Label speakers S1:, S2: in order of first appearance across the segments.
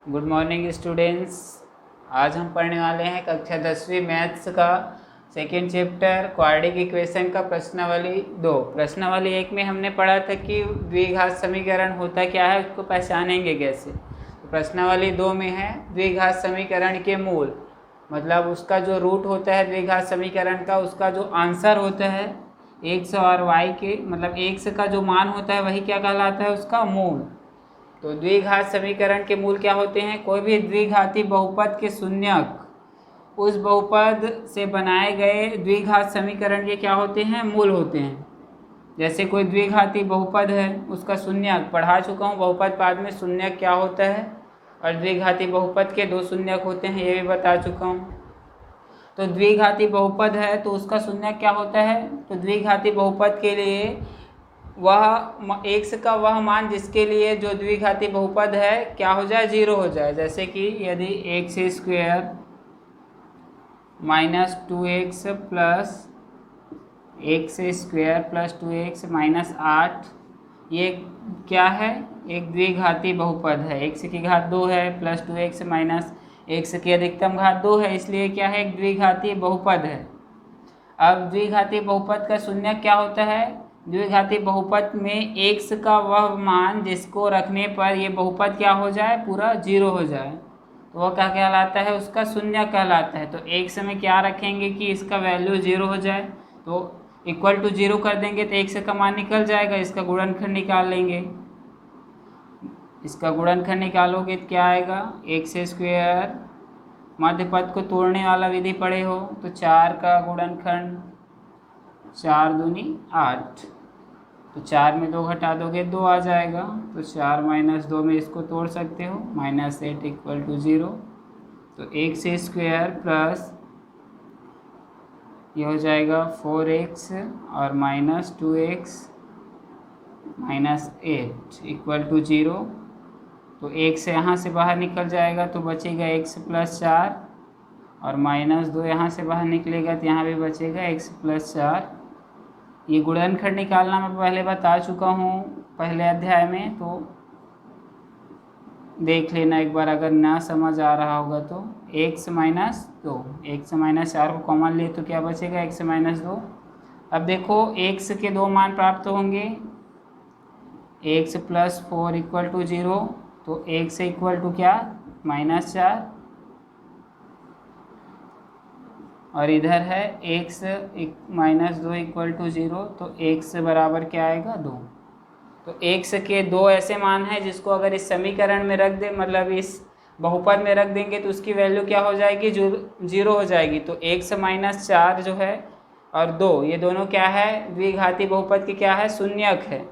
S1: Good morning students. आज हम पढ़ने वाले हैं कक्षा 10वीं मैथ्स का सेकेंड चैप्टर क्वाड्रेटिक इक्वेशन का प्रश्नावली 2। प्रश्नावली 1 में हमने पढ़ा था कि द्विघात समीकरण होता क्या है, उसको पहचानेंगे कैसे। तो प्रश्नावली 2 में है द्विघात समीकरण के मूल, मतलब उसका जो रूट होता है द्विघात समीकरण का, उसका जो आंसर होता है x और y के, मतलब x का जो मान होता है वही क्या कहलाता है, उसका मूल। तो द्विघात समीकरण के मूल क्या होते हैं? कोई भी द्विघाती बहुपद के शून्यक उस बहुपद से बनाए गए द्विघात समीकरण के क्या होते हैं? मूल होते हैं। जैसे कोई द्विघाती बहुपद है, उसका शून्यक पढ़ा चुका हूँ, बहुपद पाद में शून्यक क्या होता है, और द्विघाती बहुपद के दो शून्यक होते हैं, ये भी बता चुका हूँ। तो द्विघाती बहुपद है तो उसका शून्यक क्या होता है? तो द्विघाती बहुपद के लिए वह x का वह मान जिसके लिए जो द्विघाती बहुपद है क्या हो जाए, 0 हो जाए। जैसे कि यदि x² minus 2x plus x² plus 2x minus 8, ये क्या है? एक द्विघाती बहुपद है। x की घात 2 है प्लस 2x माइनस x की अधिकतम घात 2 है, इसलिए क्या है? एक द्विघाती बहुपद है। अब द्विघाती बहुपद का शून्यक क्या होता है? द्विघाती बहुपद में x का वह मान जिसको रखने पर ये बहुपद क्या हो जाए, पूरा 0 हो जाए, तो वह क्या कहलाता है? उसका शून्यक कहलाता है। तो x में क्या रखेंगे कि इसका वैल्यू 0 हो जाए, तो इक्वल टू 0 कर देंगे तो x का मान निकल जाएगा। इसका गुणनखंड निकाल लेंगे, इसका गुणनखंड निकालोगे तो क्या आएगा? x², मध्य पद को तोड़ने वाला विधि पढ़े हो तो 4 का गुणनखंड 4 दूनी 8, तो 4 में 2 घटा दोगे 2 आ जाएगा, तो 4 माइनस 2 में इसको तोड़ सकते हो, -8 इक्वल टू 0। तो x² प्लस ये हो जाएगा 4x और minus 2x minus 8 equal to 0। तो x यहाँ से बाहर निकल जाएगा तो बचेगा x प्लस 4, और -2 यहाँ से बाहर निकलेगा तो यहाँ भी बचेगा x प्लस 4। ये गुणनखंड निकालना मैं पहले बता चुका हूँ पहले अध्याय में, तो देख लेना एक बार अगर ना समझ आ रहा होगा तो। x माइनस 2, x माइनस 4 को कॉमन ले तो क्या बचेगा? x minus 2। अब देखो x के दो मान प्राप्त होंगे, x प्लस 4 इक्वल टू 0, तो x इक्वल टू क्या? -4, और इधर है x माइनस 2 इक्वल टू 0, तो x बराबर क्या आएगा? 2। तो x के दो ऐसे मान हैं जिसको अगर इस समीकरण में रख दे, मतलब इस बहुपद में रख देंगे तो उसकी वैल्यू क्या हो जाएगी? 0 हो जाएगी। तो x माइनस 4 जो है और 2, ये दोनों क्या है? द्विघाती बहुपद के क्या है? शून्यक है।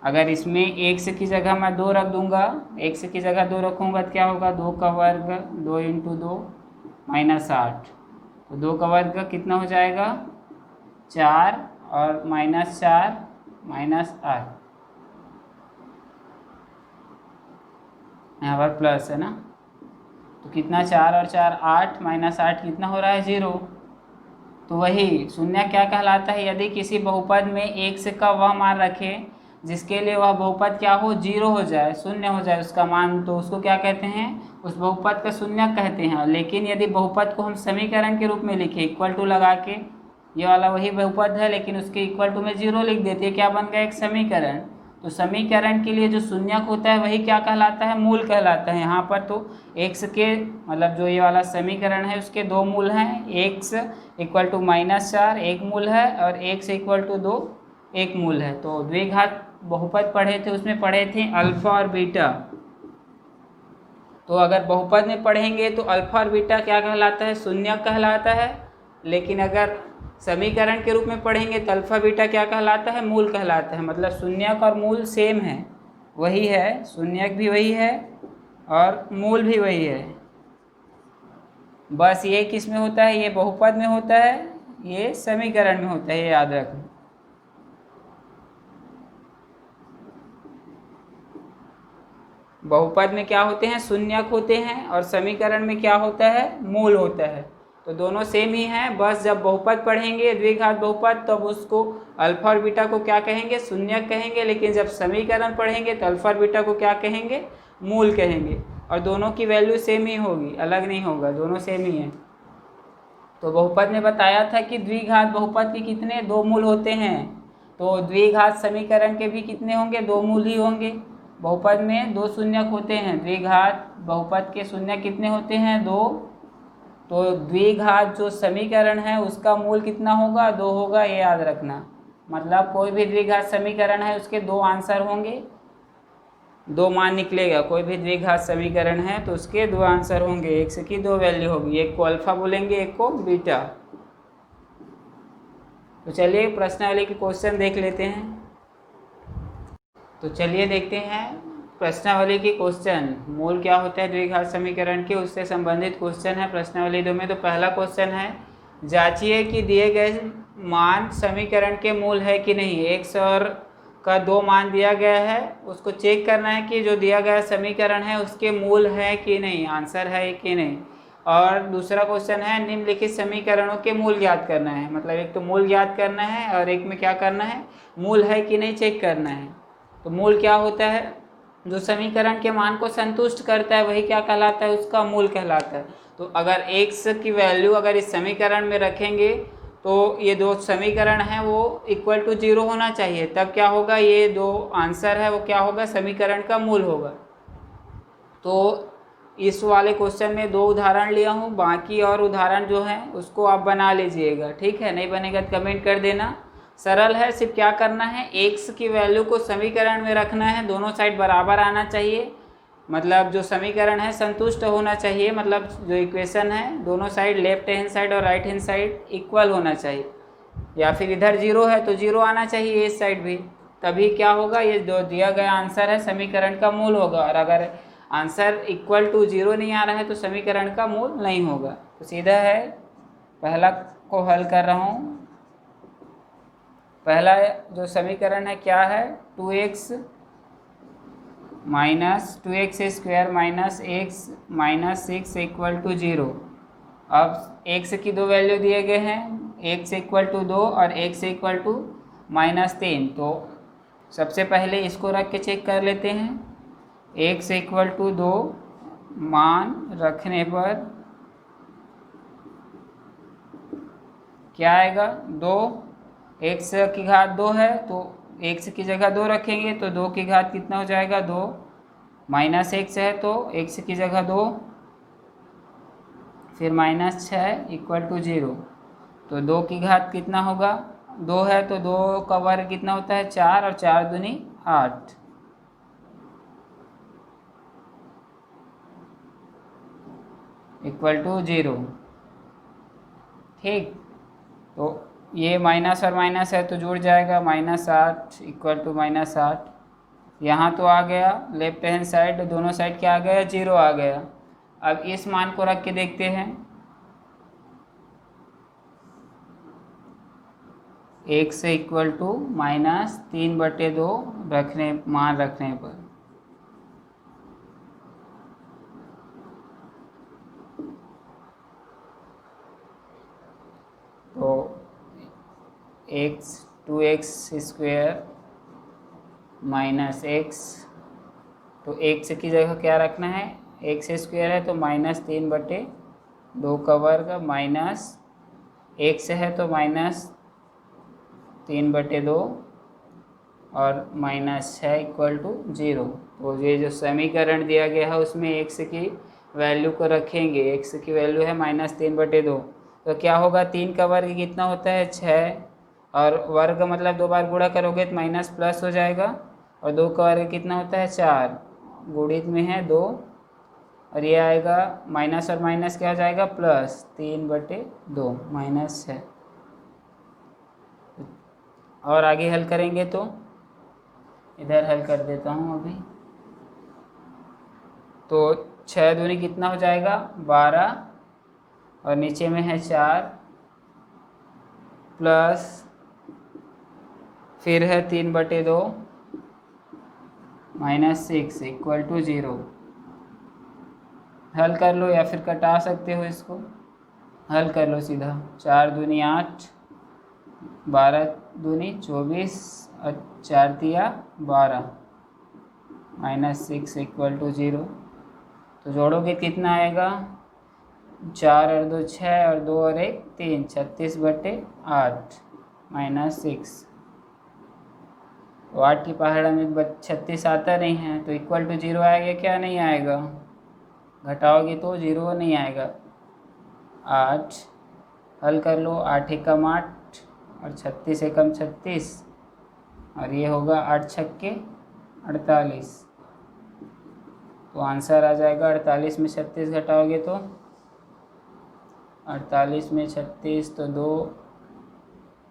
S1: अगर इसमें x की जगह मैं 2 रख दूंगा, x की जगह 2 रखूंगा तो क्या होगा? 2 का वर्ग 2 इंटू 2 माइनस 8, तो 2 का वर्ग कितना हो जाएगा? 4 और -4 माइनस 8, यहाँ पर प्लस है ना, तो कितना? 4 और 4 8, माइनस 8 कितना हो रहा है? 0। तो वही शून्य क्या कहलाता है? यदि किसी बहुपद में x का वह मान रखें जिसके लिए वह बहुपद क्या हो? 0 हो जाए, शून्य हो जाए उसका मान, तो उसको क्या कहते हैं? उस बहुपद का शून्यक कहते हैं। लेकिन यदि बहुपद को हम समीकरण के रूप में लिखें इक्वल टू लगा के, ये वाला वही बहुपद है लेकिन उसके इक्वल टू में 0 लिख देते हैं, क्या बन गया? एक समीकरण। तो समीकरण के लिए जो शून्यक होता है वही क्या कहलाता है? मूल कहलाता है। यहाँ पर तो x के, मतलब जो ये वाला समीकरण है उसके दो मूल हैं, x इक्वल टू -4 एक मूल है और x इक्वल टू 2 एक मूल है। तो द्विघात बहुपद पढ़े थे, उसमें पढ़े थे अल्फा और बीटा। तो अगर बहुपद में पढ़ेंगे तो अल्फा और बीटा क्या कहलाता है? शून्यक कहलाता है। लेकिन अगर समीकरण के रूप में पढ़ेंगे तो अल्फा बीटा क्या कहलाता है? मूल कहलाता है। मतलब शून्यक और मूल सेम है, वही है, शून्यक भी वही है और मूल भी वही है। बस ये किस में होता है? ये बहुपद में होता है, ये समीकरण में होता है, ये याद रखना। बहुपद में क्या होते हैं? शून्यक होते हैं, और समीकरण में क्या होता है? मूल होता है। तो दोनों सेम ही हैं, बस जब बहुपद पढ़ेंगे द्विघात बहुपद तब उसको अल्फा और बीटा को क्या कहेंगे? शून्यक कहेंगे। लेकिन जब समीकरण पढ़ेंगे तो अल्फा और बीटा को क्या कहेंगे? मूल कहेंगे। और दोनों की वैल्यू सेम ही होगी, अलग नहीं होगा, दोनों सेम ही है। तो बहुपद ने बताया था कि द्विघात बहुपद के कितने 2 मूल होते हैं, तो द्विघात समीकरण के भी कितने होंगे, 2 मूल ही होंगे। बहुपद में 2 शून्यक होते हैं, द्विघात बहुपद के शून्य कितने होते हैं, 2। तो द्विघात जो समीकरण है उसका मूल कितना होगा, 2 होगा, ये याद रखना। मतलब कोई भी द्विघात समीकरण है उसके 2 आंसर होंगे, 2 मान निकलेगा। कोई भी द्विघात समीकरण है तो उसके 2 आंसर होंगे, x की 2 वैल्यू होगी, एक को अल्फा बोलेंगे, एक को बीटा। तो चलिए प्रश्नावली के क्वेश्चन देख लेते हैं। तो चलिए देखते हैं प्रश्नावली के क्वेश्चन। मूल क्या होता है द्विघात समीकरण के, उससे संबंधित क्वेश्चन है प्रश्नावली 2 में। तो पहला क्वेश्चन है, जांचिए कि दिए गए मान समीकरण के मूल है कि नहीं। x और का 2 मान दिया गया है, उसको चेक करना है कि जो दिया गया समीकरण है उसके मूल है कि नहीं, आंसर है कि नहीं। और दूसरा क्वेश्चन है, निम्नलिखित समीकरणों के मूल ज्ञात करना है। मतलब एक तो मूल ज्ञात करना है और एक में क्या करना है, मूल है कि नहीं चेक करना है। तो मूल क्या होता है, जो समीकरण के मान को संतुष्ट करता है वही क्या कहलाता है, उसका मूल कहलाता है। तो अगर x की वैल्यू अगर इस समीकरण में रखेंगे तो ये 2 समीकरण हैं वो इक्वल टू 0 होना चाहिए, तब क्या होगा, ये 2 आंसर है वो क्या होगा, समीकरण का मूल होगा। तो इस वाले क्वेश्चन में 2 उदाहरण लिया हूँ, बाकी और उदाहरण जो है उसको आप बना लीजिएगा, ठीक है। नहीं बनेगा तो कमेंट कर देना। सरल है, सिर्फ क्या करना है, x की वैल्यू को समीकरण में रखना है, दोनों साइड बराबर आना चाहिए। मतलब जो समीकरण है संतुष्ट होना चाहिए, मतलब जो इक्वेशन है दोनों साइड लेफ्ट हैंड साइड और राइट हैंड साइड इक्वल होना चाहिए, या फिर इधर 0 है तो 0 आना चाहिए इस साइड भी, तभी क्या होगा, ये जो दिया गया आंसर है समीकरण का मूल होगा। और अगर आंसर इक्वल टू 0 नहीं आ रहा है तो समीकरण का मूल नहीं होगा। तो सीधा है, पहला को हल कर रहा हूँ। पहला जो समीकरण है क्या है, 2x minus 2x square minus x minus 6 equal to 0। अब x की 2 वैल्यू दिए गए हैं, x इक्वल टू 2 और x इक्वल टू -3। तो सबसे पहले इसको रख के चेक कर लेते हैं। x इक्वल टू 2 मान रखने पर क्या आएगा, 2, x की घात 2 है तो x की जगह 2 रखेंगे तो 2 की घात कितना हो जाएगा, 2 माइनस x है तो x की जगह 2, फिर -6 इक्वल टू 0। तो 2 की घात कितना होगा, 2 है तो 2 का वर्ग कितना होता है, 4, और 4 दूनी 8 इक्वल टू 0। ठीक, तो ये माइनस और माइनस है तो जुड़ जाएगा, -8 इक्वल टू -8। यहाँ तो आ गया लेफ्ट हैंड साइड, दोनों साइड क्या आ गया, 0 आ गया। अब इस मान को रख के देखते हैं, x इक्वल टू -3/2 रखने मान रखने पर तो 2x स्क्वायर माइनस x, तो x की जगह क्या रखना है, x स्क्वायर है तो -3/2 का वर्ग माइनस x है तो -3/2 और -6 इक्वल टू 0। तो ये जो समीकरण दिया गया है उसमें x की वैल्यू को रखेंगे, x की वैल्यू है -3/2। तो क्या होगा, 3 का वर्ग कितना होता है, 6, और वर्ग मतलब 2 बार गुणा करोगे तो माइनस प्लस हो जाएगा, और 2 का वर्ग कितना होता है, 4, गुणित में है 2, और ये आएगा माइनस और माइनस क्या हो जाएगा, प्लस 3/2 -6। और आगे हल करेंगे तो इधर हल कर देता हूँ अभी। तो 6 दूनी कितना हो जाएगा, 12, और नीचे में है 4, प्लस फिर है 3/2 -6 इक्वल टू 0। हल कर लो या फिर कटा सकते हो इसको, हल कर लो सीधा। 4 दूनी 8, 12 दूनी 24 और 4 तिया 12 -6 इक्वल टू 0। तो जोड़ोगे कितना आएगा, 4 और 2 6 और 2 और 1 3, 36/8 माइनस 6। तो 8 की पहाड़ा में 36 आता नहीं है, तो इक्वल टू 0 आएगा क्या, नहीं आएगा, घटाओगे तो 0 नहीं आएगा। 8 हल कर लो, 8 एकम 8 और 36 एकम 36 और ये होगा 8 छक्के 48। तो आंसर आ जाएगा 48 में 36 घटाओगे तो 48 में 36 तो 2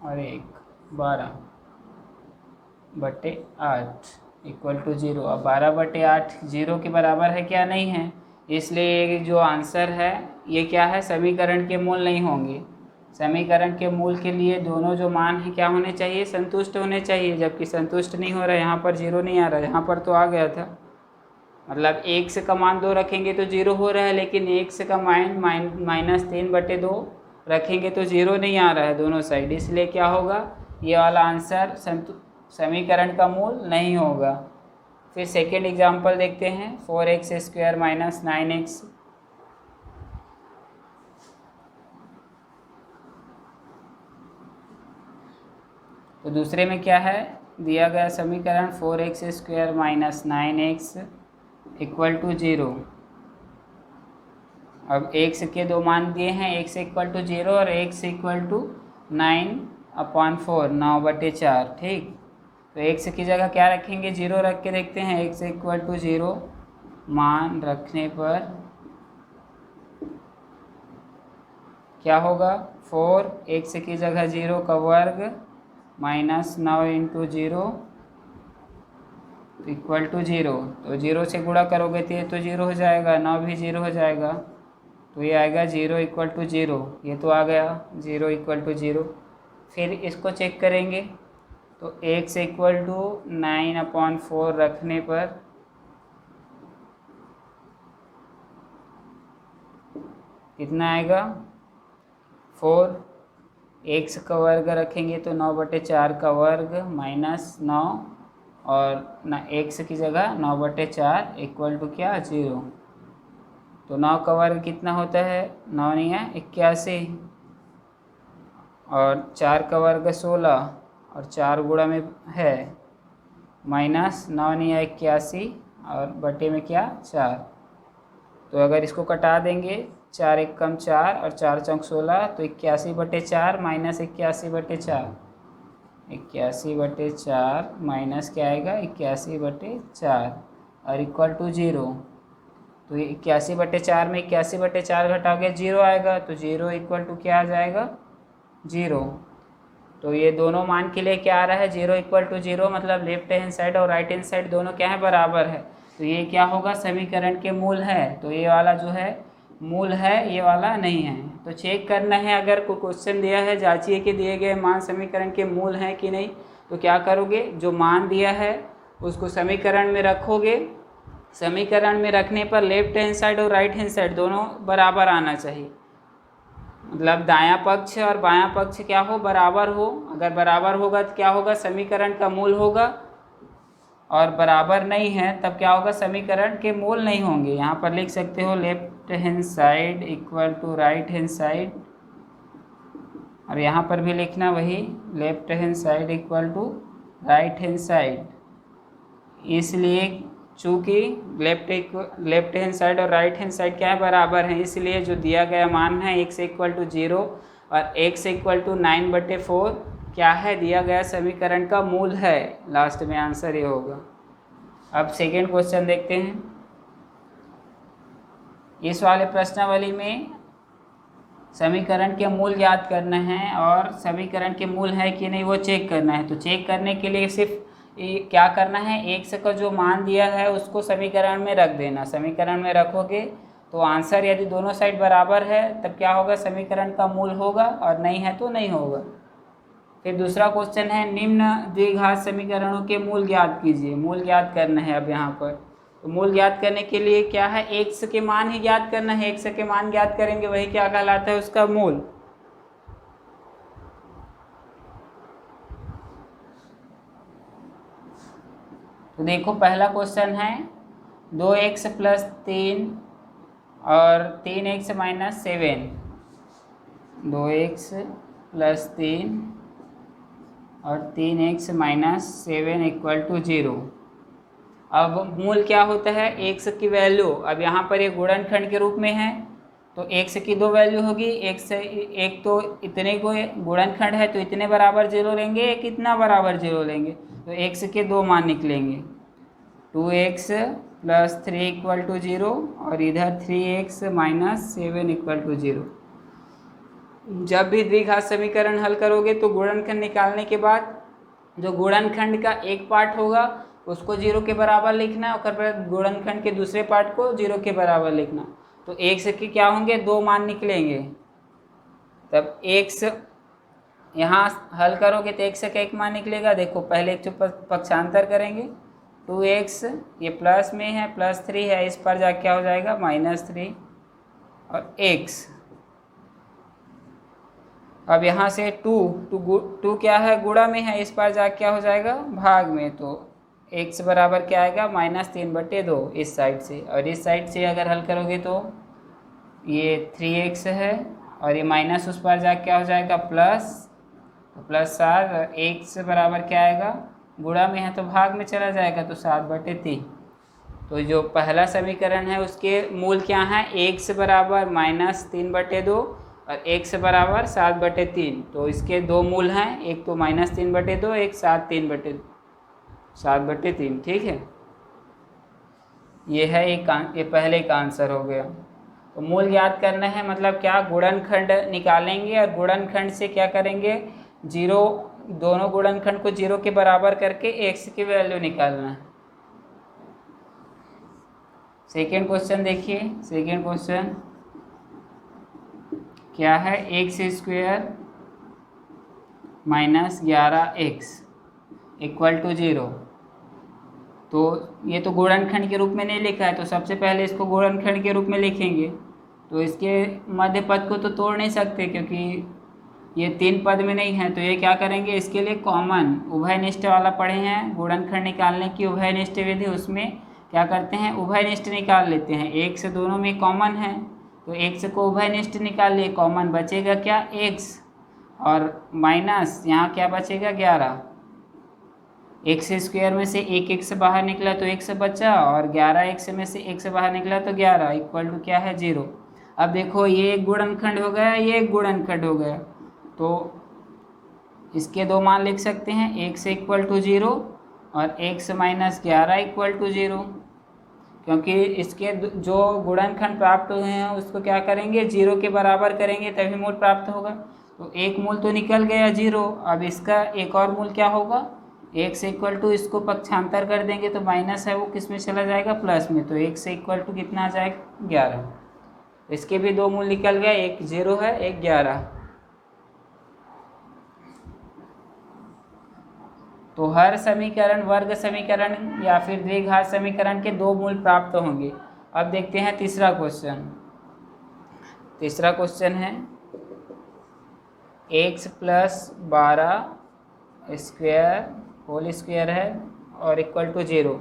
S1: और 1 12/8 इक्वल टू 0। अब 12/8 0 के बराबर है क्या, नहीं है, इसलिए जो आंसर है ये क्या है, समीकरण के मूल नहीं होंगे। समीकरण के मूल के लिए दोनों जो मान है क्या होने चाहिए, संतुष्ट होने चाहिए, जबकि संतुष्ट नहीं हो रहा है। यहाँ पर 0 नहीं आ रहा है, यहाँ पर तो आ गया था। मतलब 1 से का मान 2 रखेंगे तो 0 हो रहा है, लेकिन 1 से का -3/2 रखेंगे तो 0 नहीं आ रहा है दोनों साइड, इसलिए क्या होगा, ये वाला आंसर समीकरण का मूल नहीं होगा। फिर सेकेंड एग्जाम्पल देखते हैं, 4x² - 9x। तो दूसरे में क्या है, दिया गया समीकरण 4x² - 9x इक्वल टू 0। अब x के दो मान दिए हैं, x इक्वल टू 0 और x इक्वल टू 9/4 9/4, ठीक। तो x की जगह क्या रखेंगे, 0 रख के देखते हैं। x इक्वल टू 0 मान रखने पर क्या होगा, 4 x की जगह 0 का वर्ग -9 × 0 इक्वल टू 0। तो 0 से गुणा करोगे तो 0 हो जाएगा, 9 भी 0 हो जाएगा, तो ये आएगा 0 इक्वल टू 0। ये तो आ गया 0 इक्वल टू 0। फिर इसको चेक करेंगे तो x इक्वल टू 9/4 रखने पर कितना आएगा, 4 x का वर्ग रखेंगे तो 9/4 का वर्ग -9 और x की जगह 9/4 इक्वल टू क्या, 0। तो 9 का वर्ग कितना होता है, 9 नहीं है 81 और 4 का वर्ग 16 और 4 गुणा में है -9 नहीं है 81 और बटे में क्या 4। तो अगर इसको कटा देंगे, 4 एकम 4 और 4 चौक 16, तो 81/4 - 81/4 81/4 माइनस क्या आएगा, 81/4 और इक्वल टू 0। तो ये 81/4 में 81/4 घटाओगे 0 आएगा, तो 0 इक्वल टू क्या आ जाएगा, 0। तो ये दोनों मान के लिए क्या आ रहा है, 0 इक्वल टू 0, मतलब लेफ्ट हैंड साइड और राइट हैंड साइड दोनों क्या है, बराबर है। तो ये क्या होगा, समीकरण के मूल है। तो ये वाला जो है मूल है, ये वाला नहीं है। तो चेक करना है, अगर कोई क्वेश्चन दिया है, जांचिए कि दिए गए मान समीकरण के मूल हैं कि नहीं। तो क्या करोगे, जो मान दिया है उसको समीकरण में रखोगे। समीकरण में रखने पर लेफ्ट हैंड साइड और राइट हैंड साइड दोनों बराबर आना चाहिए, मतलब दायां पक्ष और बायां पक्ष क्या हो, बराबर हो। अगर बराबर होगा तो क्या होगा, समीकरण का मूल होगा, और बराबर नहीं है तब क्या होगा, समीकरण के मूल नहीं होंगे। यहाँ पर लिख सकते हो left hand side equal to right hand side, और यहाँ पर भी लिखना वही, left hand side equal to right hand side. इसलिए चूँकि लेफ्ट हैंड साइड और राइट हैंड साइड क्या है, बराबर हैं, इसलिए जो दिया गया मान है x इक्वल टू 0 और x इक्वल टू 9/4 क्या है, दिया गया समीकरण का मूल है। लास्ट में आंसर ये होगा। अब सेकेंड क्वेश्चन देखते हैं। इस वाले प्रश्नावली में समीकरण के मूल ज्ञात करना है और समीकरण के मूल है कि नहीं वो चेक करना है। तो चेक करने के लिए सिर्फ क्या करना है, x का जो मान दिया है उसको समीकरण में रख देना। समीकरण में रखोगे तो आंसर यदि दोनों साइड बराबर है तब क्या होगा, समीकरण का मूल होगा, और नहीं है तो नहीं होगा। फिर दूसरा क्वेश्चन है, निम्न द्विघात समीकरणों के मूल ज्ञात कीजिए। मूल ज्ञात करना है। अब यहाँ पर तो मूल ज्ञात करने के लिए क्या है, x के मान ही ज्ञात करना है। x के मान ज्ञात करेंगे वही क्या कहलाता है, उसका मूल। तो देखो पहला क्वेश्चन है 2x + 3 और 3x माइनस 7, 2x प्लस 3 और 3x माइनस 7 इक्वल टू 0। अब मूल क्या होता है, x की वैल्यू, अब यहाँ पर ये गुणनखंड के रूप में है तो x की दो वैल्यू होगी, एक तो इतने को गुणनखंड है तो इतने बराबर 0 लेंगे, एक इतना बराबर 0 लेंगे, तो x के दो मान निकलेंगे, 2x प्लस 3 इक्वल टू 0 और इधर 3x माइनस 7 इक्वल टू 0। जब भी द्विघात समीकरण हल करोगे तो गुणनखंड निकालने के बाद जो गुणनखंड का एक पार्ट होगा उसको 0 के बराबर लिखना और फिर गुणनखंड के दूसरे पार्ट को 0 के बराबर लिखना। तो x के क्या होंगे, दो मान निकलेंगे, तब x यहाँ हल करोगे तो x का एक मान निकलेगा। देखो पहले एक पक्षांतर करेंगे, 2x ये प्लस में है, प्लस 3 है, इस पर जा क्या हो जाएगा -3 और x। अब यहाँ से 2 क्या है, गुणा में है, इस पर जा क्या हो जाएगा भाग में, तो x बराबर क्या आएगा -3/2 इस साइड से, और इस साइड से अगर हल करोगे तो ये 3x है और ये माइनस उस पर जा क्या हो जाएगा प्लस, तो +7, x बराबर क्या आएगा, गुणा में है तो भाग में चला जाएगा तो 7/3। तो जो पहला समीकरण है उसके मूल क्या है, x बराबर -3/2 और x बराबर 7/3। तो इसके दो मूल हैं, एक तो -3/2, एक 7/3, ठीक है। ये है ये पहले का आंसर हो गया। तो मूल याद करना है, मतलब क्या, गुणनखंड निकालेंगे और गुणनखंड से क्या करेंगे, 0, दोनों गुणनखंड को 0 के बराबर करके x की वैल्यू निकालना है। सेकेंड क्वेश्चन देखिए, सेकेंड क्वेश्चन क्या है, x² minus 11x equal to 0। तो ये तो गुणनखंड के रूप में नहीं लिखा है, तो सबसे पहले इसको गुणनखंड के रूप में लिखेंगे। तो इसके मध्य पद को तो तोड़ नहीं सकते क्योंकि ये 3 पद में नहीं है, तो ये क्या करेंगे, इसके लिए कॉमन उभयनिष्ठ वाला पढ़े हैं, गुणनखंड निकालने की उभयनिष्ठ विधि, उसमें क्या करते हैं, उभयनिष्ठ निकाल लेते हैं। एक से दोनों में कॉमन है तो x को उभयनिष्ठ निकाल लिए, कॉमन बचेगा क्या x, और माइनस यहाँ क्या बचेगा 11, x² में से एक x बाहर निकला तो x बचा, और 11x में से x बाहर निकला तो 11 इक्वल टू क्या है 0। अब देखो ये एक गुणनखंड हो गया, ये एक गुणनखंड हो गया, तो इसके दो मान लिख सकते हैं, x इक्वल टू 0 और x माइनस 11 इक्वल टू 0, क्योंकि इसके जो गुणनखंड प्राप्त हुए हैं उसको क्या करेंगे, 0 के बराबर करेंगे तभी मूल प्राप्त होगा। तो एक मूल तो निकल गया 0, अब इसका एक और मूल क्या होगा, x इक्वल टू, इसको पक्षांतर कर देंगे तो माइनस है वो किस में चला जाएगा, प्लस में, तो x इक्वल टू कितना आ जाएगा 11। इसके भी दो मूल निकल गया, एक 0 है, एक 11। तो हर समीकरण, वर्ग समीकरण या फिर द्विघात समीकरण के दो मूल प्राप्त होंगे। अब देखते हैं तीसरा क्वेश्चन। तीसरा क्वेश्चन है x + 12² होल स्क्वायर है और इक्वल टू 0।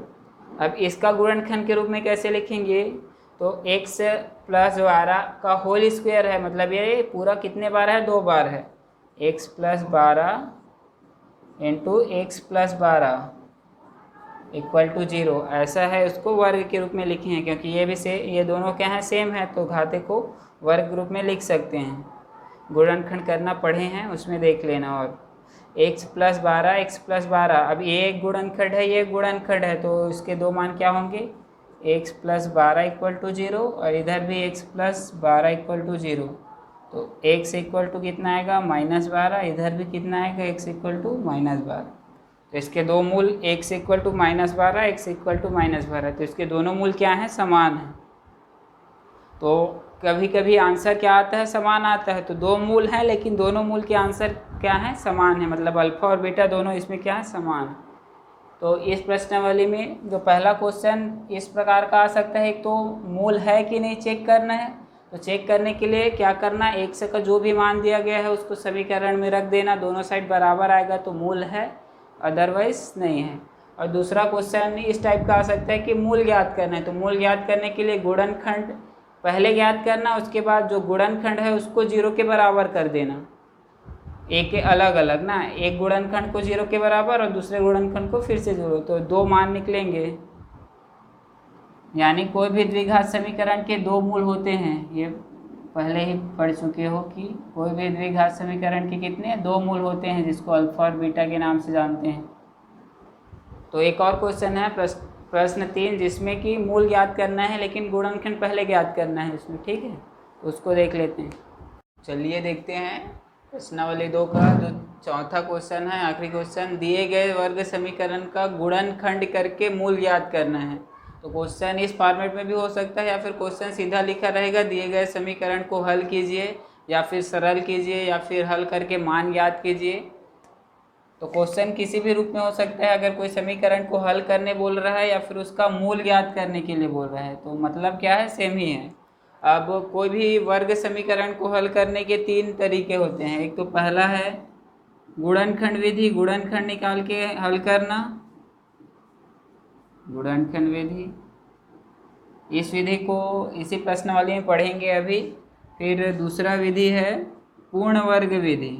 S1: अब इसका गुणनखंड के रूप में कैसे लिखेंगे, तो x + 12 का होल स्क्वायर है, मतलब ये पूरा कितने बार है, 2 बार है, x + 12 into x + 12 equal to 0, ऐसा है, उसको वर्ग के रूप में लिखे हैं क्योंकि ये भी ये दोनों क्या हैं, सेम है, तो घाते को वर्ग रूप में लिख सकते हैं। गुणनखंड करना पढ़े हैं उसमें देख लेना। और x + 12 x + 12, अब ये एक गुणनखंड है, ये एक गुणनखंड है, तो इसके दो मान क्या होंगे, x + 12 इक्वल टू 0 और इधर भी x + 12 इक्वल टू 0। तो x इक्वल टू कितना आएगा -12, इधर भी कितना आएगा x इक्वल टू -12। तो इसके दो मूल x equal to -12, x equal to -12, तो इसके दोनों मूल क्या हैं, समान हैं। तो कभी कभी आंसर क्या आता है, समान आता है, तो दो मूल हैं लेकिन दोनों मूल के आंसर क्या है, समान है, मतलब अल्फा और बीटा दोनों इसमें क्या है, समान। तो इस प्रश्नावली में जो पहला क्वेश्चन इस प्रकार का आ सकता है, एक तो मूल है कि नहीं चेक करना है, तो चेक करने के लिए क्या करना, x का जो भी मान दिया गया है उसको समीकरण में रख देना, दोनों साइड बराबर आएगा तो मूल है, अदरवाइज नहीं है। और दूसरा क्वेश्चन इस टाइप का आ सकता है कि मूल ज्ञात करना है, तो मूल ज्ञात करने के लिए गुणनखंड पहले ज्ञात करना, उसके बाद जो गुणनखंड है उसको 0 के बराबर कर देना, एक के अलग अलग ना, एक गुणनखंड को 0 के बराबर और दूसरे गुणनखंड को फिर से 0, तो 2 मान निकलेंगे। यानी कोई भी द्विघात समीकरण के 2 मूल होते हैं, ये पहले ही पढ़ चुके हो कि कोई भी द्विघात समीकरण के कितने 2 मूल होते हैं, जिसको अल्फा और बीटा के नाम से जानते हैं। तो एक और क्वेश्चन है प्रश्न 3, जिसमें कि मूल ज्ञात करना है लेकिन गुणनखंड पहले ज्ञात करना है इसमें, ठीक है, तो उसको देख लेते हैं। चलिए देखते हैं प्रश्नावली 2 का जो चौथा क्वेश्चन है, आखिरी क्वेश्चन, दिए गए वर्ग समीकरण का गुणनखंड करके मूल ज्ञात करना है। तो क्वेश्चन इस फॉर्मेट में भी हो सकता है या फिर क्वेश्चन सीधा लिखा रहेगा, दिए गए समीकरण को हल कीजिए या फिर सरल कीजिए या फिर हल करके मान ज्ञात कीजिए। तो क्वेश्चन किसी भी रूप में हो सकता है, अगर कोई समीकरण को हल करने बोल रहा है या फिर उसका मूल ज्ञात करने के लिए बोल रहा है, तो मतलब क्या है, सेम ही है। अब कोई भी वर्ग समीकरण को हल करने के 3 तरीके होते हैं। एक तो पहला है गुणनखंड विधि, गुणनखंड निकाल के हल करना, गुणनखंड विधि, इस विधि को इसी प्रश्नावली में पढ़ेंगे अभी। फिर दूसरा विधि है पूर्ण वर्ग विधि,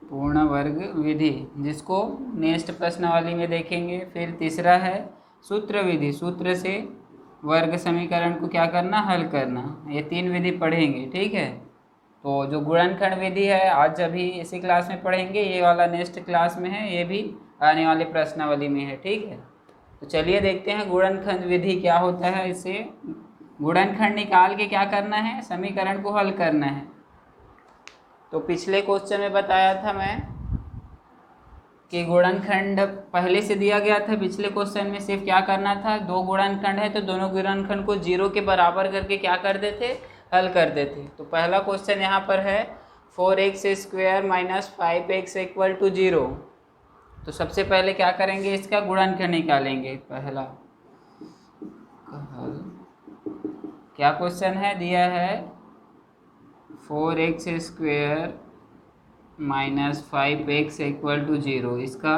S1: पूर्ण वर्ग विधि, जिसको नेक्स्ट प्रश्नावली में देखेंगे। फिर तीसरा है सूत्र विधि, सूत्र से वर्ग समीकरण को क्या करना, हल करना। ये 3 विधि पढ़ेंगे, ठीक है। तो जो गुणनखंड विधि है आज अभी इसी क्लास में पढ़ेंगे, ये वाला नेक्स्ट क्लास में है, ये भी आने वाले प्रश्नावली में है, ठीक है। तो चलिए देखते हैं गुणनखंड विधि क्या होता है। इससे गुणनखंड निकाल के क्या करना है, समीकरण को हल करना है। तो पिछले क्वेश्चन में बताया था मैं कि गुणनखंड पहले से दिया गया था। पिछले क्वेश्चन में सिर्फ क्या करना था, 2 गुणनखंड है तो दोनों गुणनखंड को 0 के बराबर करके क्या कर देते, हल कर देते। तो पहला क्वेश्चन यहाँ पर है 4x² - 5x = 0। तो सबसे पहले क्या करेंगे, इसका गुणनखंड निकालेंगे। पहला क्या क्वेश्चन है दिया है, 4x² - 5x = 0, इसका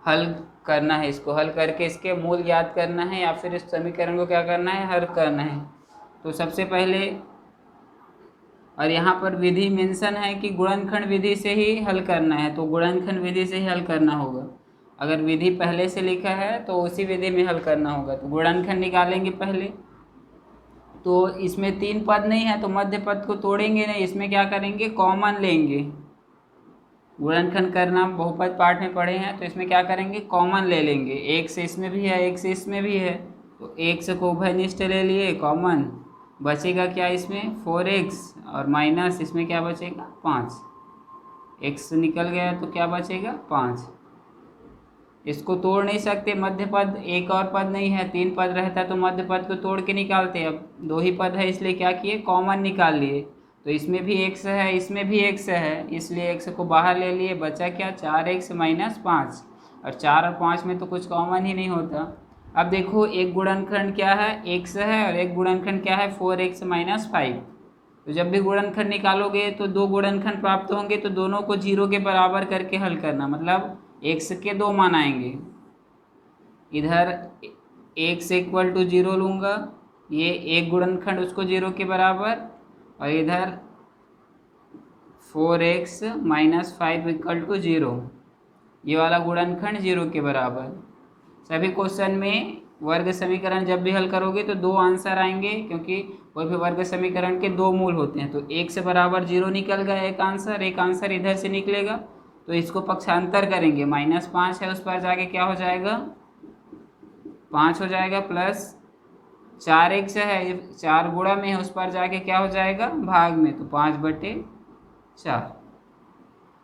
S1: हल करना है। इसको हल करके इसके मूल ज्ञात करना है या फिर इस समीकरण को क्या करना है, हल करना है। तो सबसे पहले, और यहाँ पर विधि मेंशन है कि गुणनखंड विधि से ही हल करना है, तो गुणनखंड विधि से ही हल करना होगा। अगर विधि पहले से लिखा है तो उसी विधि में हल करना होगा। तो गुणनखंड निकालेंगे पहले। तो इसमें 3 पद नहीं है तो मध्य पद को तोड़ेंगे नहीं, इसमें क्या करेंगे, कॉमन लेंगे। गुणनखंड करना बहुपद पाठ में पढ़े हैं, तो इसमें क्या करेंगे, कॉमन ले लेंगे। एक से इसमें भी है, एक से इसमें भी है, तो एक से को उभयनिष्ठ ले लिए कॉमन, बचेगा क्या इसमें 4x, और माइनस इसमें क्या बचेगा 5, x निकल गया तो क्या बचेगा 5। इसको तोड़ नहीं सकते, मध्य पद एक और पद नहीं है, 3 पद रहता तो मध्य पद को तोड़ के निकालते। अब 2 ही पद है इसलिए क्या किए, कॉमन निकाल लिए। तो इसमें भी x है, इसमें भी x है, इसलिए x को बाहर ले लिए, बचा क्या 4x - 5, और 4 और 5 में तो कुछ कॉमन ही नहीं होता। अब देखो एक गुणनखंड क्या है, x है, और एक गुणनखंड क्या है 4x - 5। तो जब भी गुणनखंड निकालोगे तो 2 गुणनखंड प्राप्त होंगे, तो दोनों को 0 के बराबर करके हल करना, मतलब x के 2 मान आएंगे। इधर x = 0 लूँगा, ये एक गुणनखंड उसको 0 के बराबर, और इधर 4x - 5 = 0, ये वाला गुणनखंड 0 के बराबर। सभी क्वेश्चन में वर्ग समीकरण जब भी हल करोगे तो 2 आंसर आएंगे, क्योंकि कोई भी वर्ग समीकरण के 2 मूल होते हैं। तो 1 से बराबर 0 निकल गया, एक आंसर इधर से निकलेगा, तो इसको पक्षांतर करेंगे, -5 है उस पर जाके क्या हो जाएगा 5 हो जाएगा, प्लस 4x है 4 गुणा में है, उस पर जाके क्या हो जाएगा भाग में, तो 5/4।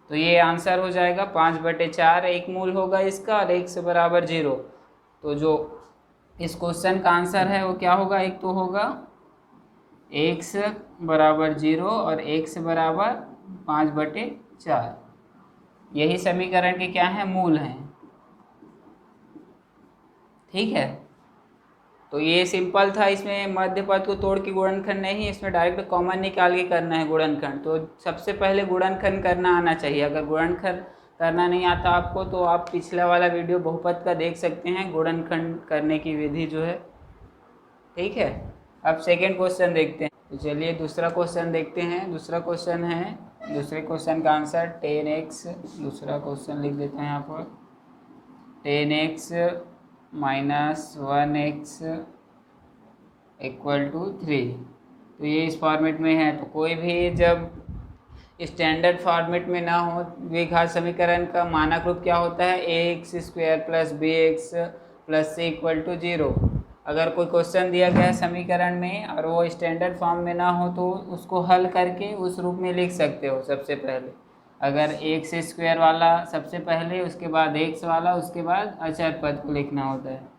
S1: तो ये आंसर हो जाएगा 5/4, एक मूल होगा इसका, और 1 से बराबर 0। तो जो इस क्वेश्चन का आंसर है वो क्या होगा, एक तो होगा x = 0 और 1 = 5/4। यही समीकरण के क्या हैं, मूल हैं, ठीक है। तो ये सिंपल था, इसमें मध्य पद को तोड़ के गुणनखंड नहीं, इसमें डायरेक्ट कॉमन निकाल के करना है गुणनखंड। तो सबसे पहले गुणनखंड करना आना चाहिए। अगर गुणनखंड करना नहीं आता आपको तो आप पिछला वाला वीडियो बहुपद का देख सकते हैं, गुणनखंड करने की विधि जो है ठीक है। अब सेकेंड क्वेश्चन देखते हैं। तो चलिए दूसरा क्वेश्चन देखते हैं। दूसरा क्वेश्चन है, दूसरे क्वेश्चन का आंसर 10x, दूसरा क्वेश्चन लिख देते हैं यहाँ पर 10x minus 1x equal to 3। तो ये इस फॉर्मेट में है। तो कोई भी जब स्टैंडर्ड फॉर्मेट में ना हो द्विघात समीकरण का मानक रूप क्या होता है, ax² plus bx plus c equal to 0। अगर कोई क्वेश्चन दिया गया है समीकरण में और वो स्टैंडर्ड फॉर्म में ना हो तो उसको हल करके उस रूप में लिख सकते हो। सबसे पहले अगर x² वाला सबसे पहले, उसके बाद x वाला, उसके बाद अचर पद को लिखना होता है।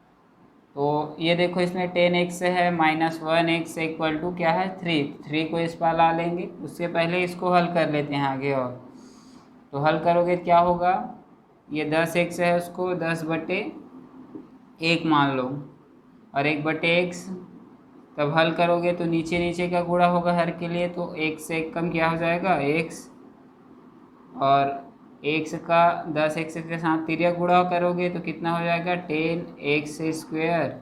S1: तो ये देखो इसमें 10x है माइनस 1x इक्वल टू क्या है 3 को इस पर ला लेंगे। उससे पहले इसको हल कर लेते हैं आगे। और तो हल करोगे क्या होगा, ये 10x है उसको 10/1 मान लो और 1/x। तब हल करोगे तो नीचे नीचे का गुणा होगा हर के लिए, तो 1 से 1 कम क्या हो जाएगा x, और x का 10x के साथ तिर्यक गुणा करोगे तो कितना हो जाएगा 10x²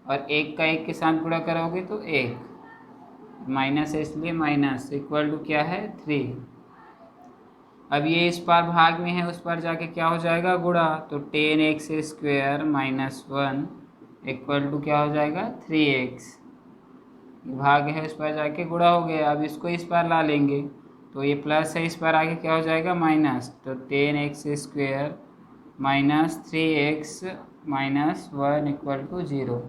S1: और 1 का 1 के साथ गुणा करोगे तो 1, माइनस है इसलिए माइनस इक्वल टू क्या है 3। अब ये इस पार भाग में है, उस पर जाके क्या हो जाएगा गुणा, तो 10x² माइनस 1 इक्वल टू क्या हो जाएगा 3x। भाग है उस पर जाके गुणा हो गया। अब इसको इस पर ला लेंगे तो ये प्लस है, इस पर आगे क्या हो जाएगा माइनस, तो 10x² minus 3x minus 1 equal to 0।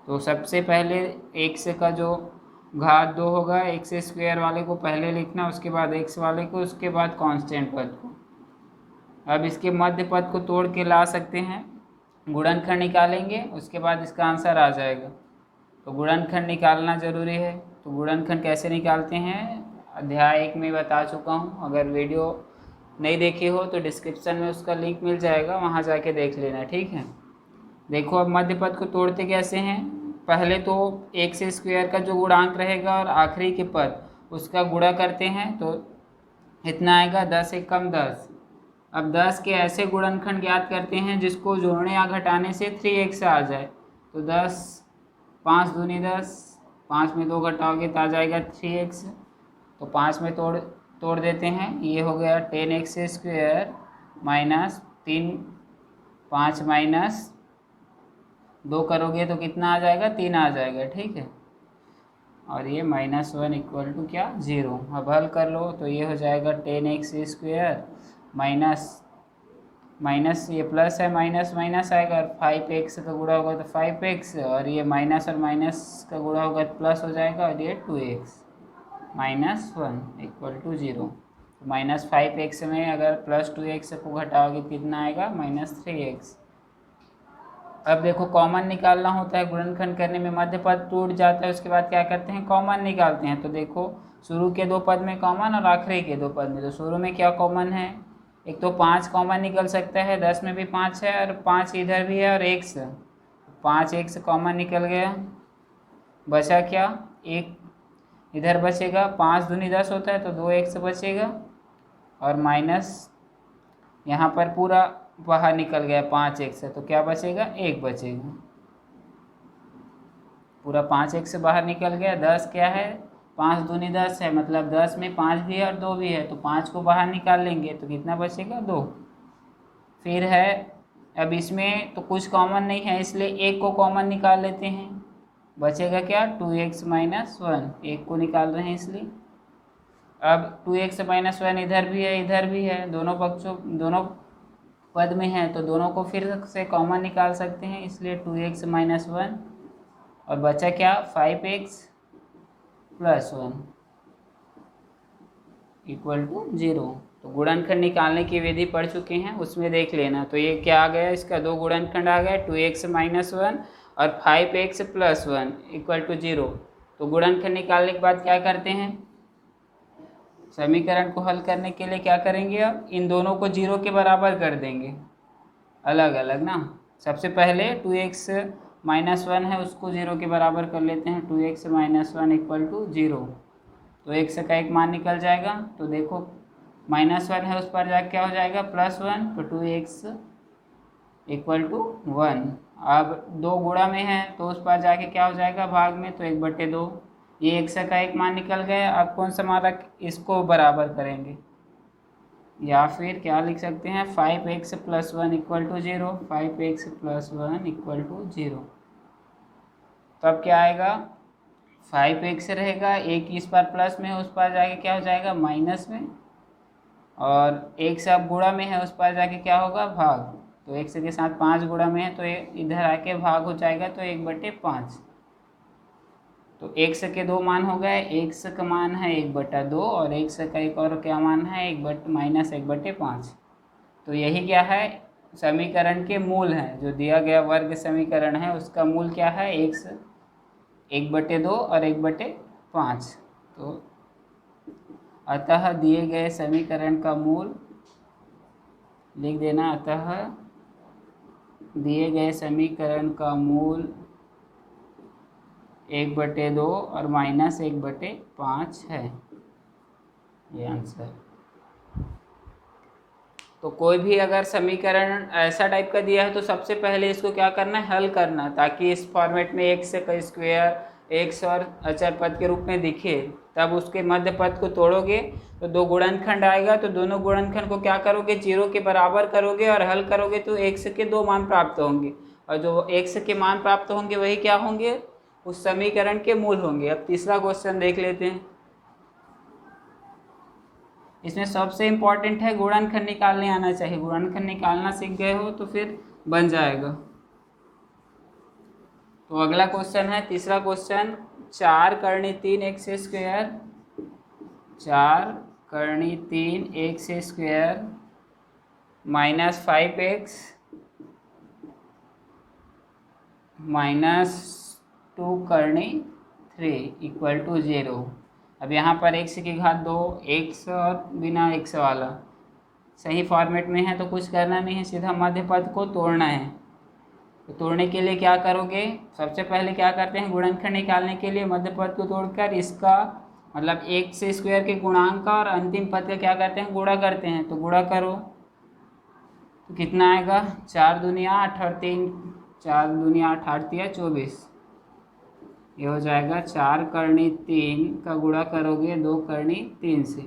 S1: तो सबसे पहले x का जो घात 2 होगा x² वाले को पहले लिखना, उसके बाद x वाले को, उसके बाद कांस्टेंट पद को। अब इसके मध्य पद को तोड़ के ला सकते हैं, गुणनखंड निकालेंगे, उसके बाद इसका आंसर आ जाएगा। तो गुणनखंड निकालना ज़रूरी है। तो गुणनखंड कैसे निकालते हैं अध्याय 1 में बता चुका हूँ। अगर वीडियो नहीं देखी हो तो डिस्क्रिप्शन में उसका लिंक मिल जाएगा, वहाँ जाके देख लेना, ठीक है। देखो अब मध्य पद को तोड़ते कैसे हैं, पहले तो x² का जो गुणांक रहेगा और आखिरी के पद उसका गुणा करते हैं तो इतना आएगा 10 से कम 10। अब 10 के ऐसे गुणनखंड ज्ञात करते हैं जिसको जोड़ने या घटाने से 3x आ जाए। तो 10 5 दूनी 10, 5 में 2 घटाओगे तो आ जाएगा 3x। तो 5 में तोड़ देते हैं, ये हो गया 10x² माइनस 3, 5 माइनस 2 करोगे तो कितना आ जाएगा 3 आ जाएगा, ठीक है। और ये -1 इक्वल टू क्या 0। अब हल कर लो तो ये हो जाएगा 10x² माइनस ये प्लस है, माइनस माइनस आएगा और 5x का गुणा होगा तो 5x, और ये माइनस और माइनस का गुणा होगा तो प्लस हो जाएगा और ये 2x -1 इक्वल टू 0। तो -5x में अगर +2x को घटाओगे कितना आएगा -3x। अब देखो कॉमन निकालना होता है गुणनखंड करने में, मध्य पद टूट जाता है, उसके बाद क्या करते हैं कॉमन निकालते हैं। तो देखो शुरू के 2 पद में कॉमन और आखिरी के 2 पद में। तो शुरू में क्या कॉमन है, एक तो 5 कॉमन निकल सकता है, 10 में भी 5 है और 5 इधर भी है और x, 5x कॉमन निकल गया, बचा क्या 1 इधर बचेगा, 5 दूनी 10 होता है तो 2x बचेगा, और माइनस यहाँ पर पूरा बाहर निकल गया 5x है तो क्या बचेगा 1 बचेगा, पूरा 5x बाहर निकल गया। 10 क्या है 5 दूनी 10 है, मतलब 10 में 5 भी है और 2 भी है, तो 5 को बाहर निकाल लेंगे तो कितना बचेगा 2। फिर है अब इसमें तो कुछ कॉमन नहीं है इसलिए 1 को कॉमन निकाल लेते हैं, बचेगा क्या 2x माइनस 1, 1 को निकाल रहे हैं इसलिए। अब 2x माइनस 1 इधर भी है इधर भी है, दोनों पद में है तो दोनों को फिर से कॉमन निकाल सकते हैं, इसलिए 2x माइनस 1 और बचा क्या 5x प्लस 1 इक्वल टू 0। तो गुणनखंड निकालने की विधि पढ़ चुके हैं, उसमें देख लेना। तो ये क्या आ गया, इसका 2 गुणनखंड आ गया 2x माइनस 1 और 5x प्लस 1 इक्वल टू 0। तो गुणनखंड निकालने के बाद क्या करते हैं, समीकरण को हल करने के लिए क्या करेंगे, अब इन दोनों को 0 के बराबर कर देंगे अलग अलग ना। सबसे पहले 2x माइनस 1 है उसको 0 के बराबर कर लेते हैं, 2x माइनस 1 इक्वल टू 0। तो x का एक मान निकल जाएगा, तो देखो -1 है उस पर जाके क्या हो जाएगा +1, तो 2x इक्वल टू 1 अब 2 गुणा में है तो उस पर जाके क्या हो जाएगा भाग में, तो 1/2। ये x का एक मान निकल गया। अब कौन सा मान रख इसको बराबर करेंगे, या फिर क्या लिख सकते हैं 5x + 1 = 0, 5x + 1 = 0। तो अब क्या आएगा 5x रहेगा, एक इस बार प्लस में है उस पार जाके क्या हो जाएगा माइनस में, और x अब गुणा में है उस पार जाके क्या होगा भाग। तो x के साथ 5 गुणा में है तो इधर आके भाग हो जाएगा, तो 1/5। तो x के 2 मान हो गए, x का मान है 1/2 और x का एक और क्या मान है -1/5। तो यही क्या है समीकरण के मूल हैं, जो दिया गया वर्ग समीकरण है उसका मूल क्या है x 1/2 और 1/5। तो अतः दिए गए समीकरण का मूल लिख देना, अतः दिए गए समीकरण का मूल 1/2 और -1/5 है, ये आंसर। तो कोई भी अगर समीकरण ऐसा टाइप का दिया है तो सबसे पहले इसको क्या करना है हल करना, ताकि इस फॉर्मेट में x का स्क्वायर x और अचर पद के रूप में दिखे। तब उसके मध्य पद को तोड़ोगे तो 2 गुणनखंड आएगा, तो दोनों गुणनखंड को क्या करोगे 0 के बराबर करोगे और हल करोगे तो x के 2 मान प्राप्त होंगे, और जो x के मान प्राप्त होंगे वही क्या होंगे उस समीकरण के मूल होंगे। अब तीसरा क्वेश्चन देख लेते हैं। इसमें सबसे इम्पॉर्टेंट है गुणनखंड निकालने आना चाहिए, गुणनखंड निकालना सीख गए हो तो फिर बन जाएगा। तो अगला क्वेश्चन है तीसरा क्वेश्चन, 4 करनी 3x², 4 करनी 3x² -5x -2 करनी 3 = 0। अब यहाँ पर x की घात 2, x और बिना x वाला सही फॉर्मेट में है तो कुछ करना नहीं है, सीधा मध्य पद को तोड़ना है। तो तोड़ने के लिए क्या करोगे, सबसे पहले क्या करते हैं गुणनखंड निकालने के लिए मध्य पद को तोड़कर इसका मतलब x² के गुणांक का और अंतिम पद का क्या करते हैं गुणा करते हैं। तो गुणा करो तो कितना आएगा 4 दूनी 8 और 3 4 दूनी 8 8 या 24, ये हो जाएगा 4 करनी 3 का गुणा करोगे 2 करनी 3 से,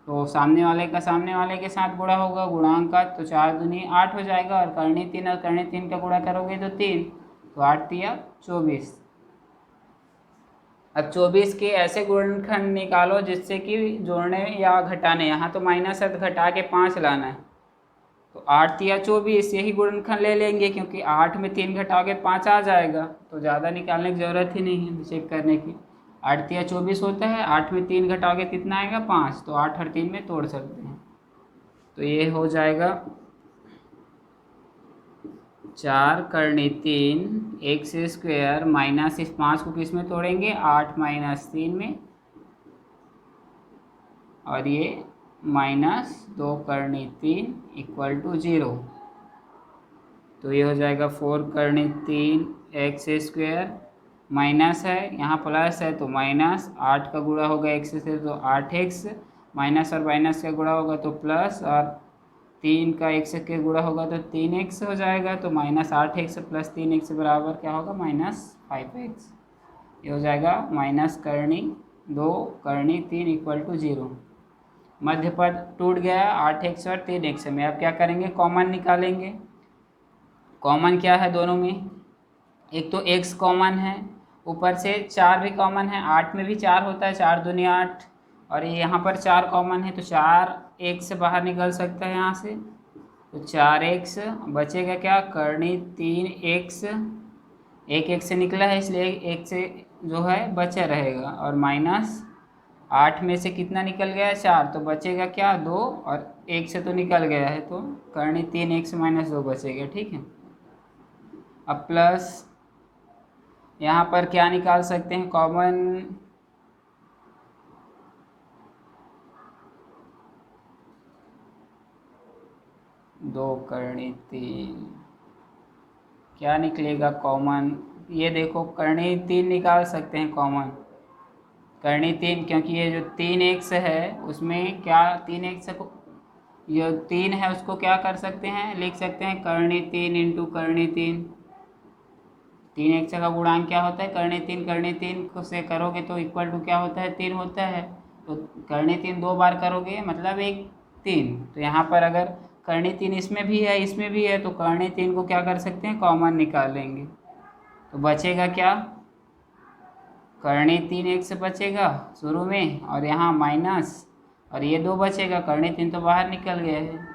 S1: तो सामने वाले का सामने वाले के साथ गुणा होगा गुणांक का, तो 4 दूनी 8 हो जाएगा, और करनी 3 और करनी 3 का गुणा करोगे तो 3, तो 8 या 24। अब 24 के ऐसे गुणनखंड निकालो जिससे कि जोड़ने या घटाने, यहाँ तो माइनस है तो घटा के 5 लाना है, तो 8 या 24 यही गुणनखंड ले लेंगे, क्योंकि 8 में 3 घटाओगे 5 आ जाएगा, तो ज़्यादा निकालने की ज़रूरत ही नहीं है चेक करने की। 8 या 24 होता है, 8 में 3 घटाओगे कितना आएगा 5, तो 8 और 3 में तोड़ सकते हैं। तो ये हो जाएगा 4 करनी 3 x² माइनस इस 5 को किस में तोड़ेंगे 8 - 3 में, और ये -2 करनी 3 = 0। तो ये हो जाएगा 4 करनी 3 x² माइनस है यहाँ प्लस है तो माइनस, 8 का गुणा होगा x से तो 8x, माइनस और माइनस का गुणा होगा तो प्लस, और 3 का x के गुणा होगा तो 3x हो जाएगा, तो -8x + 3x बराबर क्या होगा -5x। ये हो जाएगा माइनस करनी 2 करनी 3 = 0। मध्य पद टूट गया 8x और 3x में। अब क्या करेंगे कॉमन निकालेंगे। कॉमन क्या है दोनों में, एक तो x कॉमन है, ऊपर से 4 भी कॉमन है, 8 में भी 4 होता है 4 दूनी 8, और ये यहाँ पर 4 कॉमन है तो 4x बाहर निकल सकता है यहाँ से, तो 4x बचेगा क्या करनी 3x, एक x से निकला है इसलिए एक से जो है बचा रहेगा, और -8 में से कितना निकल गया 4, तो बचेगा क्या 2, और 1 से तो निकल गया है तो करनी 3x - 2 बचेगा। ठीक है, अब प्लस यहाँ पर क्या निकाल सकते हैं कॉमन, 2 करनी 3 क्या निकलेगा कॉमन, ये देखो करनी 3 निकाल सकते हैं कॉमन, करनी 3 क्योंकि ये जो 3x है उसमें क्या 3x को जो 3 है उसको क्या कर सकते हैं लिख सकते हैं करनी 3 × करनी 3, 3x का गुणांक क्या होता है, करनी 3, करनी 3 से करोगे तो इक्वल टू क्या होता है, 3 होता है। तो करनी 3 2 बार करोगे मतलब एक 3। तो यहाँ पर अगर करनी 3 इसमें भी है इसमें भी है, तो करनी 3 को क्या कर सकते हैं, कॉमन निकाल लेंगे। तो बचेगा क्या, करनी 3x बचेगा शुरू में, और यहाँ माइनस, और ये 2 बचेगा, करनी 3 तो बाहर निकल गया है।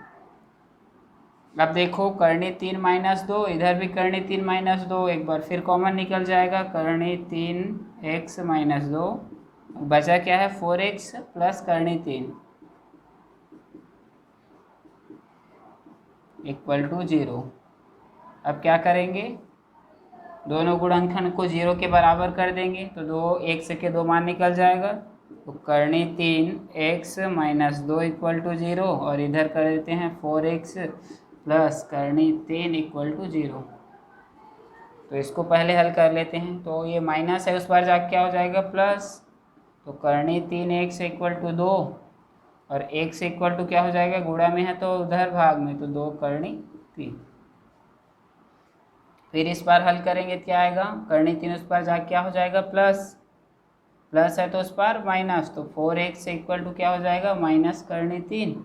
S1: अब देखो करनी 3 माइनस 2, इधर भी करनी 3 माइनस 2, एक बार फिर कॉमन निकल जाएगा, करनी 3x माइनस 2, बचा क्या है 4x प्लस करनी 3 इक्वल टू 0। अब क्या करेंगे, दोनों गुणनखंड को 0 के बराबर कर देंगे, तो 2x के 2 मान निकल जाएगा। तो करनी 3x माइनस 2 इक्वल टू 0, और इधर कर देते हैं 4x प्लस करनी 3 इक्वल टू 0। तो इसको पहले हल कर लेते हैं। तो ये माइनस है, उस बार जाके क्या हो जाएगा प्लस। तो करनी 3x इक्वल टू 2, और x इक्वल टू क्या हो जाएगा, गुणा में है तो उधर भाग में, तो 2 करनी 3। फिर इस बार हल करेंगे क्या आएगा, करनी 3 उस पर जाके क्या हो जाएगा प्लस, प्लस है तो उस पर माइनस, तो 4x इक्वल टू क्या हो जाएगा माइनस करनी 3,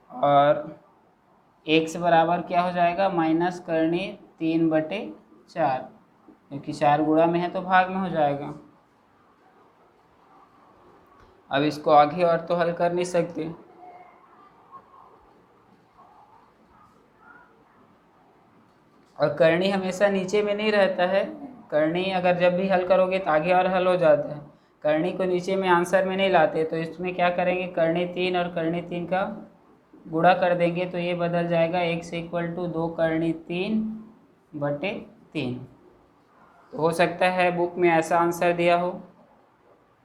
S1: और x बराबर क्या हो जाएगा माइनस करनी 3/4, क्योंकि 4 गुणा में है तो भाग में हो जाएगा। अब इसको आगे और तो हल कर नहीं सकते, और करनी हमेशा नीचे में नहीं रहता है। करनी अगर जब भी हल करोगे तो आगे और हल हो जाता है, करनी को नीचे में आंसर में नहीं लाते। तो इसमें क्या करेंगे, करनी 3 और करनी 3 का गुणा कर देंगे, तो ये बदल जाएगा x इक्वल टू 2 करनी 3/3। तो हो सकता है बुक में ऐसा आंसर दिया हो,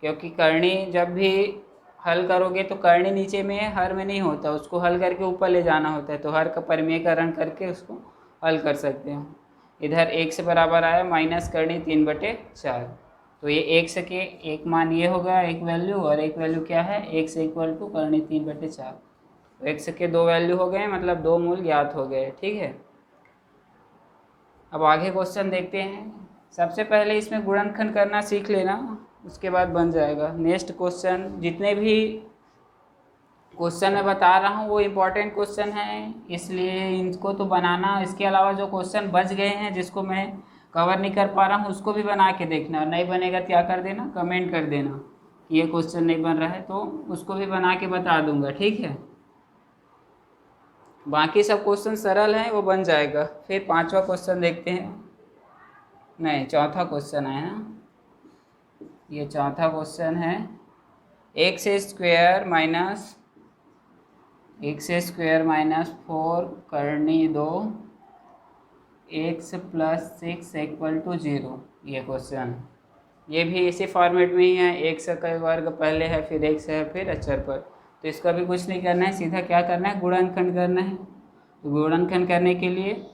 S1: क्योंकि करनी जब भी हल करोगे तो करनी नीचे में है, हर में नहीं होता, उसको हल करके ऊपर ले जाना होता है। तो हर का परिमेयकरण करके उसको हल कर सकते हो। इधर x बराबर आया माइनस करनी 3/4, तो ये x के एक मान ये होगा एक वैल्यू, और एक वैल्यू क्या है x इक्वल टू करनी 3/4। तो x के 2 वैल्यू हो गए, मतलब 2 मूल ज्ञात हो गए। ठीक है, अब आगे क्वेश्चन देखते हैं। सबसे पहले इसमें गुणनखंड करना सीख लेना, उसके बाद बन जाएगा। नेक्स्ट क्वेश्चन, जितने भी क्वेश्चन मैं बता रहा हूँ वो इम्पोर्टेंट क्वेश्चन है, इसलिए इनको तो बनाना। इसके अलावा जो क्वेश्चन बच गए हैं जिसको मैं कवर नहीं कर पा रहा हूँ उसको भी बना के देखना, और नहीं बनेगा तो क्या कर देना, कमेंट कर देना कि ये क्वेश्चन नहीं बन रहा है, तो उसको भी बना के बता दूंगा। ठीक है, बाकी सब क्वेश्चन सरल हैं, वो बन जाएगा। फिर 5वां क्वेश्चन देखते हैं, नहीं 4था क्वेश्चन है ना, ये 4था क्वेश्चन है। x स्क्वायर माइनस 4 करनी 2 x प्लस 6 इक्वल टू 0। ये क्वेश्चन, ये भी इसी फॉर्मेट में ही है, x का वर्ग पहले है, फिर x है, फिर अचर पर। तो इसका भी कुछ नहीं करना है, सीधा क्या करना है, गुणनखंड करना है। तो गुणनखंड करने के लिए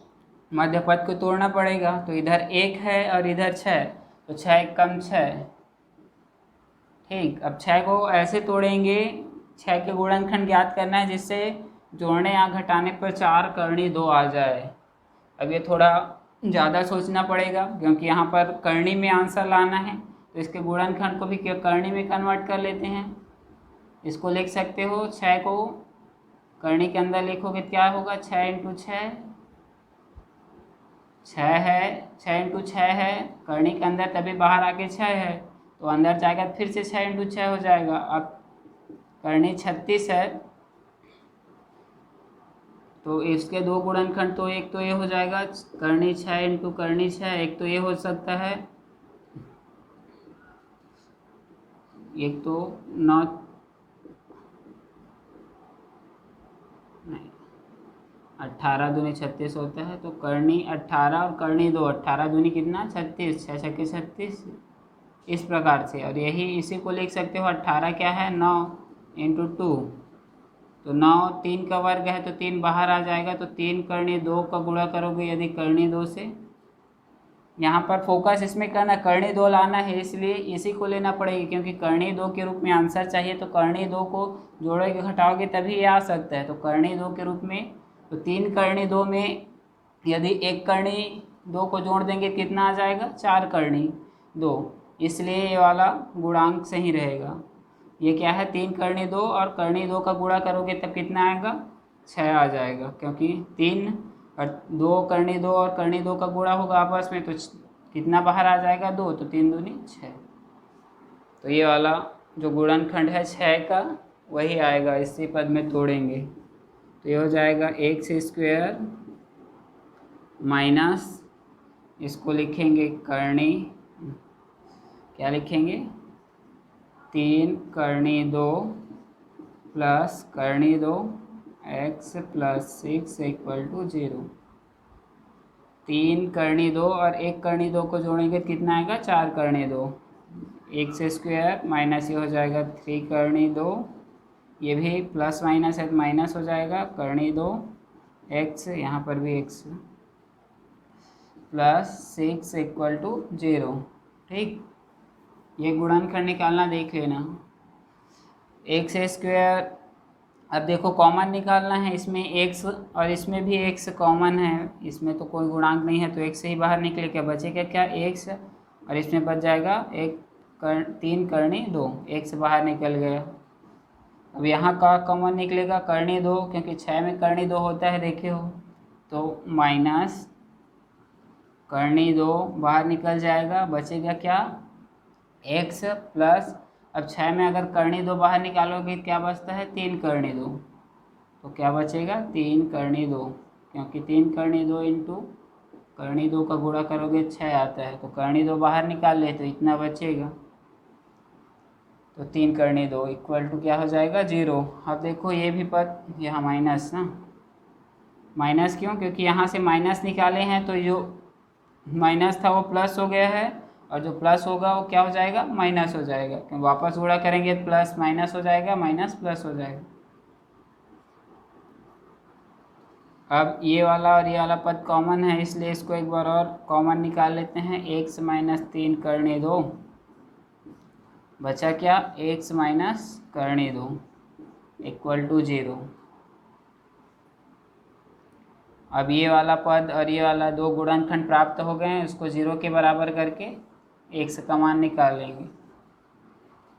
S1: मध्य पद को तोड़ना पड़ेगा। तो इधर 1 है और इधर 6, तो 6 कम 6। ठीक, अब 6 को ऐसे तोड़ेंगे, 6 के गुणनखंड ज्ञात करना है जिससे जोड़ने या घटाने पर 4 करनी 2 आ जाए। अब ये थोड़ा ज़्यादा सोचना पड़ेगा, क्योंकि यहाँ पर करनी में आंसर लाना है, तो इसके गुणनखंड को भी करनी में कन्वर्ट कर लेते हैं। इसको लिख सकते हो, 6 को करनी के अंदर लिखोगे क्या होगा, 6 इंटू 6, 6 है, 6 इंटू 6 है, करनी के अंदर तभी बाहर आके 6 है, तो अंदर जाएगा फिर से 6 इंटू 6 हो जाएगा। अब करनी 36 है, तो इसके 2 गुणनखंड, तो एक तो ये हो जाएगा करनी 6 इंटू करनी 6, एक तो ये हो सकता है, एक तो 9 नहीं 18 दूनी 36 होता है, तो करनी 18 और करनी 2, 18 दूनी कितना 36, 6 छक्के 36, इस प्रकार से। और यही इसी को लिख सकते हो, 18 क्या है 9 इंटू 2, तो 9 3 का वर्ग है, तो 3 बाहर आ जाएगा, तो 3 करनी 2 का गुणा करोगे यदि करनी 2 से। यहाँ पर फोकस इसमें करना, करनी 2 लाना है, इसलिए इसी को लेना पड़ेगी, क्योंकि करनी 2 के रूप में आंसर चाहिए। तो करनी 2 को जोड़ोगे घटाओगे तभी ये आ सकता है। तो करनी 2 के रूप में, तो 3 करनी 2 में यदि एक करनी 2 को जोड़ देंगे कितना आ जाएगा, 4 करनी 2, इसलिए ये वाला गुणांक सही रहेगा। ये क्या है, 3 करनी 2 और करनी 2 का गुणा करोगे तब कितना आएगा, 6 आ जाएगा, क्योंकि 3 और 2 करनी 2 और करनी 2 का गुणा होगा आपस में, तो कितना बाहर आ जाएगा, 2, तो 3 दूनी 6। तो ये वाला जो गुणनखंड है 6 का वही आएगा, इसी पद में तोड़ेंगे तो ये हो जाएगा x² माइनस, इसको लिखेंगे करनी, क्या लिखेंगे, 3 करनी 2 प्लस करनी 2 x प्लस 6 इक्वल टू 0। 3 करनी 2 और 1 करनी 2 को जोड़ेंगे कितना आएगा, 4 करनी 2, x² माइनस ये हो जाएगा 3 करनी 2, ये भी प्लस माइनस है तो माइनस हो जाएगा, करनी 2 x, यहाँ पर भी x प्लस 6 इक्वल टू 0। ठीक, ये गुणनखंड निकालना देख लेना। x², अब देखो कॉमन निकालना है, इसमें x और इसमें भी x कॉमन है, इसमें तो कोई गुणांक नहीं है तो x से ही बाहर निकले, क्या बचेगा, क्या x, और इसमें बच जाएगा 3 करनी 2, x बाहर निकल गया। अब यहाँ का कॉमन निकलेगा करनी 2, क्योंकि 6 में करनी 2 होता है, देखे हो, तो माइनस करनी 2 बाहर निकल जाएगा, बचेगा क्या, x प्लस, अब 6 में अगर करनी 2 बाहर निकालोगे क्या बचता है, 3 करनी 2, तो क्या बचेगा, 3 करनी 2, क्योंकि 3 करनी 2 इंटू करनी 2 का गुणा करोगे 6 आता है, तो करनी 2 बाहर निकाल ले तो इतना बचेगा, तो 3 करनी 2 इक्वल टू क्या हो जाएगा, 0। अब देखो ये भी पद यहाँ माइनस ना, माइनस क्यों, क्योंकि यहाँ से माइनस निकाले हैं तो जो माइनस था वो प्लस हो गया है, और जो प्लस होगा वो क्या हो जाएगा, माइनस हो जाएगा, क्योंकि वापस गुणा करेंगे तो प्लस माइनस हो जाएगा, माइनस प्लस हो जाएगा। अब ये वाला और ये वाला पद कॉमन है, इसलिए इसको एक बार और कॉमन निकाल लेते हैं, x माइनस 3 करनी 2, बचा क्या, x माइनस करनी 2 इक्वल टू 0। अब ये वाला पद और ये वाला 2 गुणनखंड प्राप्त हो गए हैं, उसको 0 के बराबर करके x का मान निकाल लेंगे,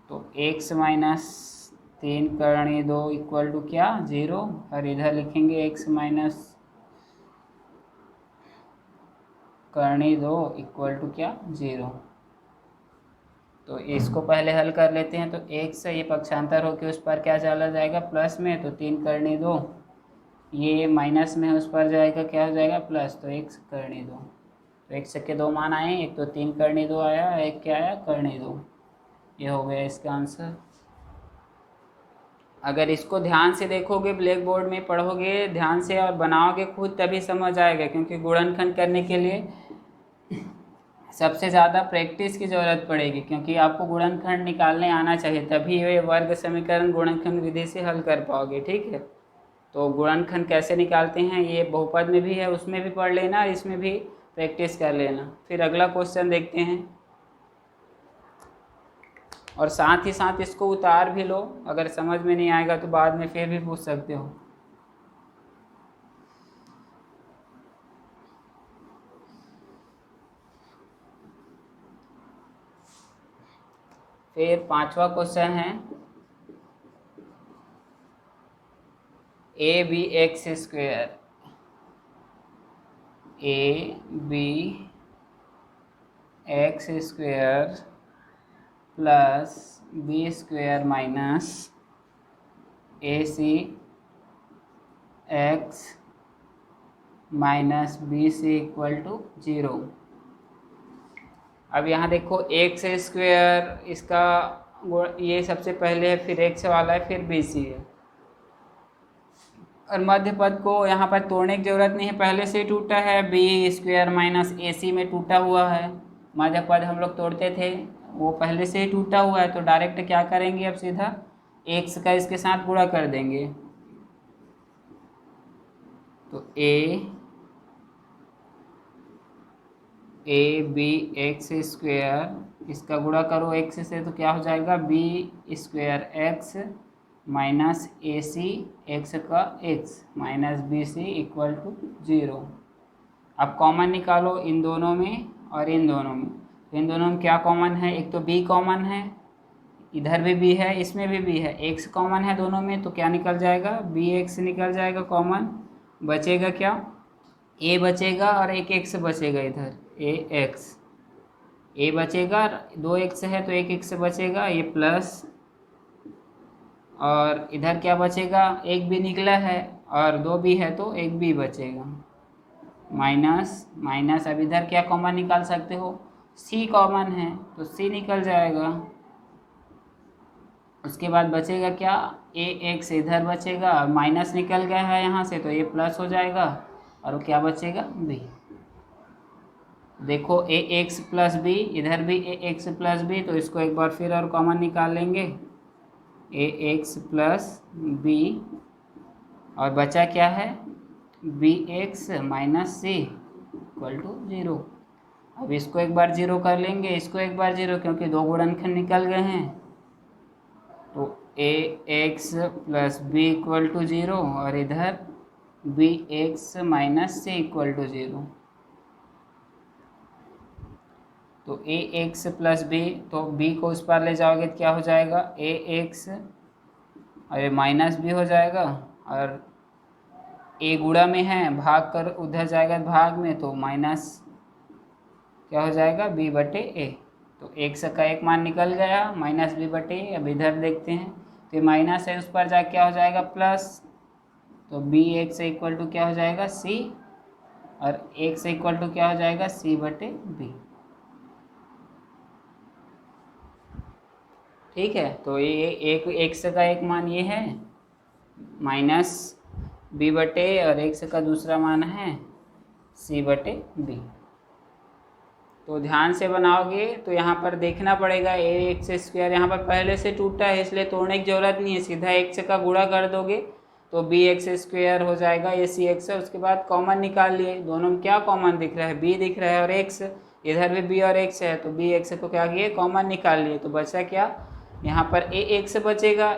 S1: तो x माइनस 3 करनी 2 इक्वल टू क्या, 0, और इधर लिखेंगे x माइनस करनी 2 इक्वल टू क्या, 0। तो इसको पहले हल कर लेते हैं, तो x से ये पक्षांतर होकर उस पर क्या चला जाएगा, प्लस में, तो 3 करनी 2, ये माइनस में उस पर जाएगा, क्या हो जाएगा, प्लस, तो x करनी 2, तो x के 2 मान आए, एक तो 3 करनी 2 आया, एक क्या आया, करनी 2, ये हो गया इसका आंसर। अगर इसको ध्यान से देखोगे, ब्लैक बोर्ड में पढ़ोगे ध्यान से और बनाओगे खुद, तभी समझ आएगा, क्योंकि गुणनखंड करने के लिए सबसे ज़्यादा प्रैक्टिस की ज़रूरत पड़ेगी, क्योंकि आपको गुणनखंड निकालने आना चाहिए, तभी ये वर्ग समीकरण गुणनखंड विधि से हल कर पाओगे। ठीक है, तो गुणनखंड कैसे निकालते हैं ये बहुपद में भी है, उसमें भी पढ़ लेना, इसमें भी प्रैक्टिस कर लेना। फिर अगला क्वेश्चन देखते हैं, और साथ ही साथ इसको उतार भी लो, अगर समझ में नहीं आएगा तो बाद में फिर भी पूछ सकते हो। फिर 5वां क्वेश्चन है, A B X square, A B X square plus B square minus A C X minus B C equal to 0। अब यहाँ देखो एक्स स्क्वेयर, इसका ये सबसे पहले है, फिर एक्स वाला है, फिर बी सी है, और मध्य पद को यहाँ पर तोड़ने की जरूरत नहीं है, पहले से ही टूटा है, बी स्क्वेयर माइनस ए सी में टूटा हुआ है, मध्य पद हम लोग तोड़ते थे वो पहले से ही टूटा हुआ है, तो डायरेक्ट क्या करेंगे, अब सीधा एक्स का इसके साथ गुणा कर देंगे, तो ए बी एक्स स्क्वेयर, इसका गुणा करो एक्स से तो क्या हो जाएगा, B square X minus A C X का X minus B C equal to 0। अब कॉमन निकालो इन दोनों में और इन दोनों में। तो इन दोनों में क्या कॉमन है, एक तो b कॉमन है, इधर भी b है, इसमें भी b है, x कॉमन है दोनों में, तो क्या निकल जाएगा, bx निकल जाएगा कॉमन। बचेगा क्या, a बचेगा और एक x बचेगा, इधर a बचेगा, 2x है तो एक x बचेगा, ये प्लस, और इधर क्या बचेगा, एक b निकला है और 2b है तो एक b बचेगा, माइनस माइनस। अब इधर क्या कॉमन निकाल सकते हो, c कॉमन है तो c निकल जाएगा। उसके बाद बचेगा क्या, ax इधर बचेगा, और माइनस निकल गया है यहाँ से तो ये प्लस हो जाएगा, और क्या बचेगा, b। देखो ax प्लस b, इधर भी ax प्लस b, तो इसको एक बार फिर और कॉमन निकाल लेंगे, ax प्लस b, और बचा क्या है, bx minus c equal to 0। अब इसको एक बार 0 कर लेंगे, इसको एक बार 0, क्योंकि दो गुणनखंड निकल गए हैं, तो ax plus b equal to 0, और इधर bx minus c equal to 0। तो ax प्लस b, तो b को उस पार ले जाओगे तो क्या हो जाएगा, ax, और ये माइनस b हो जाएगा, और a गुणा में है, भाग कर उधर जाएगा भाग में, तो माइनस क्या हो जाएगा, b बटे a। तो x का एक मान निकल गया, माइनस b बटे a। अब इधर देखते हैं, तो ये माइनस है, उस पर जाके क्या हो जाएगा, प्लस, तो bx इक्वल टू क्या हो जाएगा, c, और x इक्वल टू क्या हो जाएगा, c बटे b। ठीक है, तो ये एक x का एक मान ये है माइनस b बटे, और x का दूसरा मान है c बटे b। तो ध्यान से बनाओगे तो यहाँ पर देखना पड़ेगा, ax स्क्वायर यहाँ पर पहले से टूटा है, इसलिए तोड़ने की जरूरत नहीं है, सीधा x का गुणा कर दोगे तो bx स्क्वायर हो जाएगा, ये cx है। उसके बाद कॉमन निकाल लिए, दोनों में क्या कॉमन दिख रहा है, b दिख रहा है और x, इधर भी b और x है, तो bx को क्या किए, कॉमन निकाल लिए, तो बचा क्या, यहाँ पर ax बचेगा,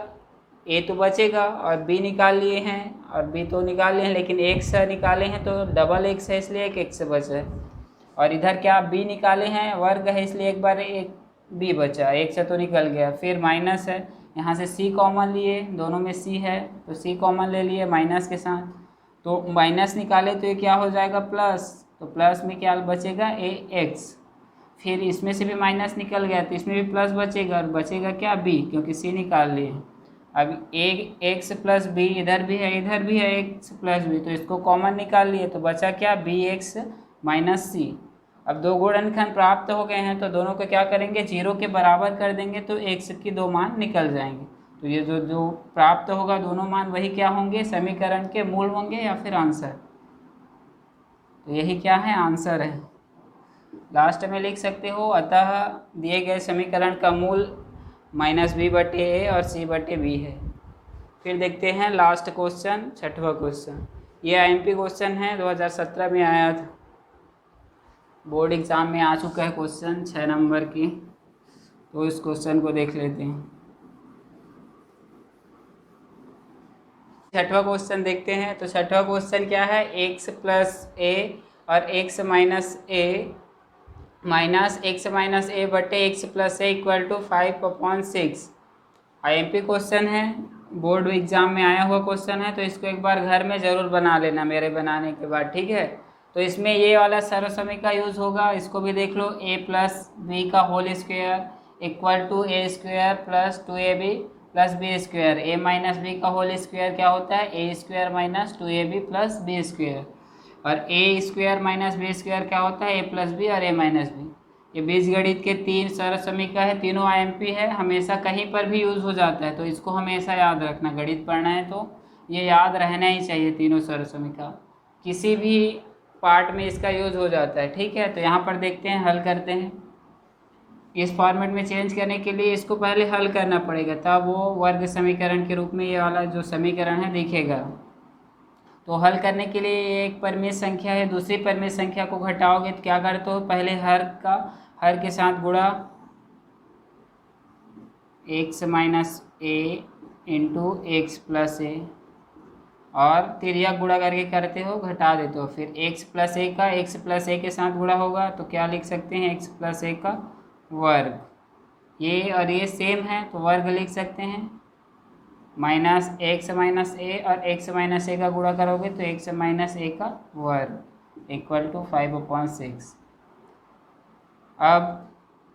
S1: a तो बचेगा, और b निकाल लिए हैं, और b तो निकाल लिए हैं, लेकिन x निकाले हैं तो डबल x है, इसलिए एक x बचा है, और इधर क्या b निकाले हैं, वर्ग है, इसलिए एक बार एक b बचा, एक से तो निकल गया, फिर माइनस है, यहाँ से c कॉमन लिए, दोनों में c है तो c कॉमन ले लिए माइनस के साथ, तो माइनस निकाले तो ये क्या हो जाएगा, प्लस, तो प्लस में क्या बचेगा, ax, फिर इसमें से भी माइनस निकल गया तो इसमें भी प्लस बचेगा, और बचेगा क्या, b, क्योंकि c निकाल लिए। अब एक x प्लस b, इधर भी है इधर भी है x प्लस b, तो इसको कॉमन निकाल लिए, तो बचा क्या, bx माइनस c। अब दो गुणनखंड प्राप्त हो गए हैं, तो दोनों को क्या करेंगे, 0 के बराबर कर देंगे, तो x की दो मान निकल जाएंगे। तो ये जो जो प्राप्त होगा दोनों मान, वही क्या होंगे, समीकरण के मूल होंगे या फिर आंसर। तो यही क्या है, आंसर है। लास्ट में लिख सकते हो, अतः दिए गए समीकरण का मूल माइनस b बटे a और c बटे b है। फिर देखते हैं लास्ट क्वेश्चन, छठवां क्वेश्चन। ये IMP क्वेश्चन है, 2017 में आया था, बोर्ड एग्जाम में आ चुका है क्वेश्चन 6 नंबर की। तो इस क्वेश्चन को देख लेते हैं। छठवां क्वेश्चन देखते हैं। तो छठवां क्वेश्चन क्या है, x प्लस a और x minus a minus x minus a बटे x plus a equal to 5/6। IMP question है, बोर्ड एग्जाम में आया हुआ क्वेश्चन है, तो इसको एक बार घर में ज़रूर बना लेना मेरे बनाने के बाद, ठीक है। तो इसमें ये वाला सर्वसमी का यूज़ होगा, इसको भी देख लो, a प्लस बी का whole square equal to a square plus 2ab plus B square. a minus B का होल स्क्वायर क्या होता है, a square minus 2ab plus B square, और a square minus B square क्या होता है, a plus B और a minus B. ये बीजगणित के 3 सर्वसमीका है, तीनों IMP है, हमेशा कहीं पर भी यूज़ हो जाता है, तो इसको हमेशा याद रखना। गणित पढ़ना है तो ये याद रहना ही चाहिए, तीनों सर्वसमीका किसी भी पार्ट में इसका यूज़ हो जाता है, ठीक है। तो यहाँ पर देखते हैं, हल करते हैं। इस फॉर्मेट में चेंज करने के लिए इसको पहले हल करना पड़ेगा, तब वो वर्ग समीकरण के रूप में ये वाला जो समीकरण है दिखेगा। तो हल करने के लिए एक परिमेय संख्या है, दूसरी परिमेय संख्या को घटाओगे तो क्या करते हो, पहले हर के साथ गुणा x minus a into x plus a, और तिर्यक गुणा करके करते हो घटा देते हो, फिर x प्लस ए का x प्लस ए के साथ गुणा होगा तो क्या लिख सकते हैं, x प्लस ए का वर्ग। ये और ये सेम है तो वर्ग लिख सकते हैं, माइनस एक्स माइनस ए और x माइनस ए का गुणा करोगे तो x माइनस ए का वर्ग इक्वल टू 5/6। अब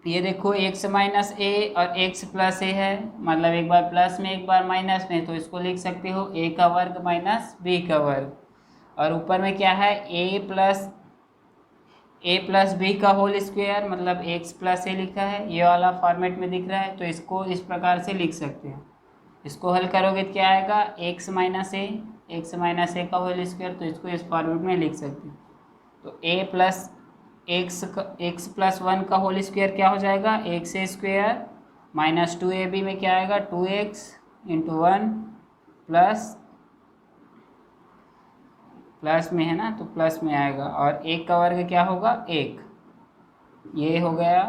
S1: ये देखो x माइनस ए और x प्लस ए है, मतलब एक बार प्लस में एक बार माइनस में, तो इसको लिख सकते हो a का वर्ग माइनस b का वर्ग। और ऊपर में क्या है, a प्लस बी का होल स्क्वायर, मतलब x प्लस ए लिखा है, ये वाला फॉर्मेट में दिख रहा है, तो इसको इस प्रकार से लिख सकते हैं। इसको हल करोगे तो क्या आएगा, x माइनस ए का होल स्क्वायर, तो इसको इस फॉर्मेट में लिख सकते हैं। तो a प्लस एक्स प्लस 1 का होल स्क्वायर क्या हो जाएगा, एक्स स्क्वायर माइनस 2ab में क्या आएगा, 2x इंटू 1 प्लस में है ना, तो प्लस में आएगा, और एक का वर्ग क्या होगा, एक, ये हो गया।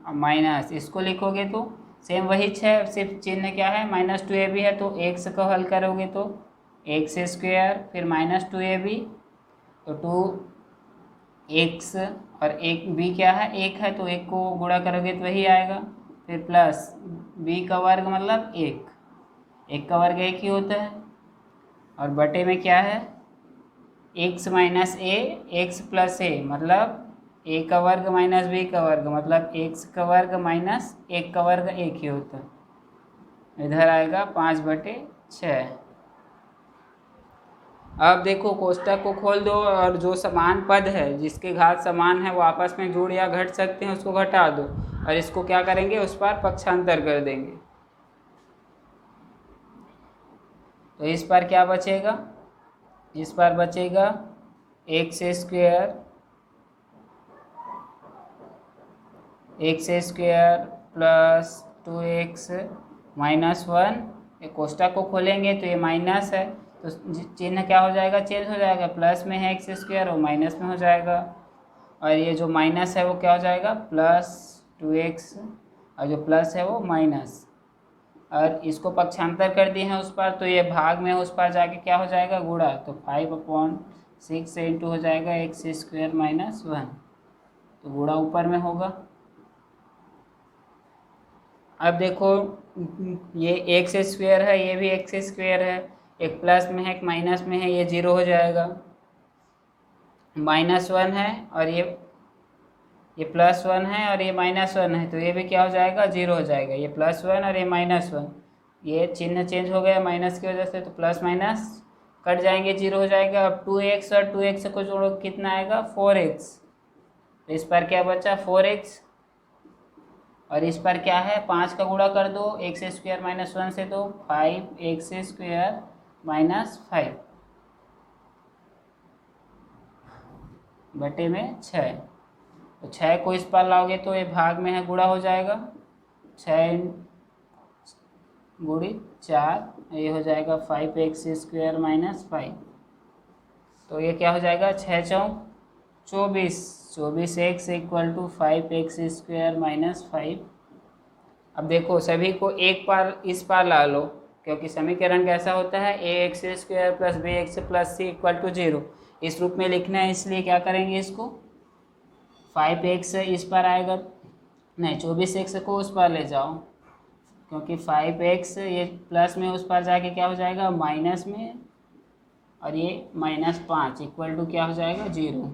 S1: अब माइनस इसको लिखोगे तो सेम वही 6, सिर्फ चिन्ह क्या है, माइनस 2ab है, तो x को हल करोगे तो एक्स स्क्वायर फिर माइनस 2ab, तो 2x और एक b क्या है, एक है, तो एक को गुणा करोगे तो वही आएगा, फिर प्लस b का वर्ग मतलब एक का वर्ग एक ही होता है, और बटे में क्या है, x माइनस ए एक्स प्लस ए, मतलब a का वर्ग माइनस b का वर्ग, मतलब x का वर्ग माइनस एक का वर्ग एक ही होता है। इधर आएगा 5/6। अब देखो कोष्टक को खोल दो और जो समान पद है जिसके घात समान है वो आपस में जुड़ या घट सकते हैं, उसको घटा दो, और इसको क्या करेंगे, उस पर पक्षांतर कर देंगे। तो इस पर क्या बचेगा, इस पर बचेगा x square plus 2x minus 1। ये कोष्टक को खोलेंगे तो ये माइनस है, तो चिन्ह क्या हो जाएगा, चेंज हो जाएगा, प्लस में है एक्स स्क्वायर वो माइनस में हो जाएगा, और ये जो माइनस है वो क्या हो जाएगा, प्लस 2x, और जो प्लस है वो माइनस, और इसको पक्षांतर कर दिए हैं उस पर, तो ये भाग में उस पर जाके क्या हो जाएगा, गुणा, तो 5/6 इंटू हो जाएगा एक्स स्क्वायर माइनस 1, तो गुणा ऊपर में होगा। अब देखो ये एक्स स्क्वायर है, ये भी एक्स स्क्वायर है, एक प्लस में है एक माइनस में है, ये 0 हो जाएगा, -1 है और ये +1 है और ये -1 है, तो ये भी क्या हो जाएगा, 0 हो जाएगा, ये +1 और ये -1, ये चिन्ह चेंज हो गया माइनस की वजह से, तो प्लस माइनस कट जाएंगे, 0 हो जाएगा। अब 2x और 2x को जोड़ो कितना आएगा, 4x, तो इस पर क्या बचा, 4x, और इस पर क्या है, 5 का गुणा कर दो एक्स स्क्वायर माइनस 1 से, तो 5x स्क्वायर माइनस 5 बटे में 6, तो 6 को इस पर लाओगे तो ये भाग में है, गुणा हो जाएगा, 6 गुणित 4, ये हो जाएगा 5x स्क्वायर माइनस 5, तो ये क्या हो जाएगा, 6 चौक 24, 24x equal to 5x square minus 5। अब देखो सभी को एक पार इस पार ला लो, क्योंकि समीकरण कैसा होता है, ax square plus bx plus c equal to 0, इस रूप में लिखना है, इसलिए क्या करेंगे, इसको 5x इस पर आएगा, नहीं 24x को उस पर ले जाओ, क्योंकि 5x ये प्लस में उस पर जाके क्या हो जाएगा, माइनस में, और ये -5 इक्वल टू क्या हो जाएगा, 0।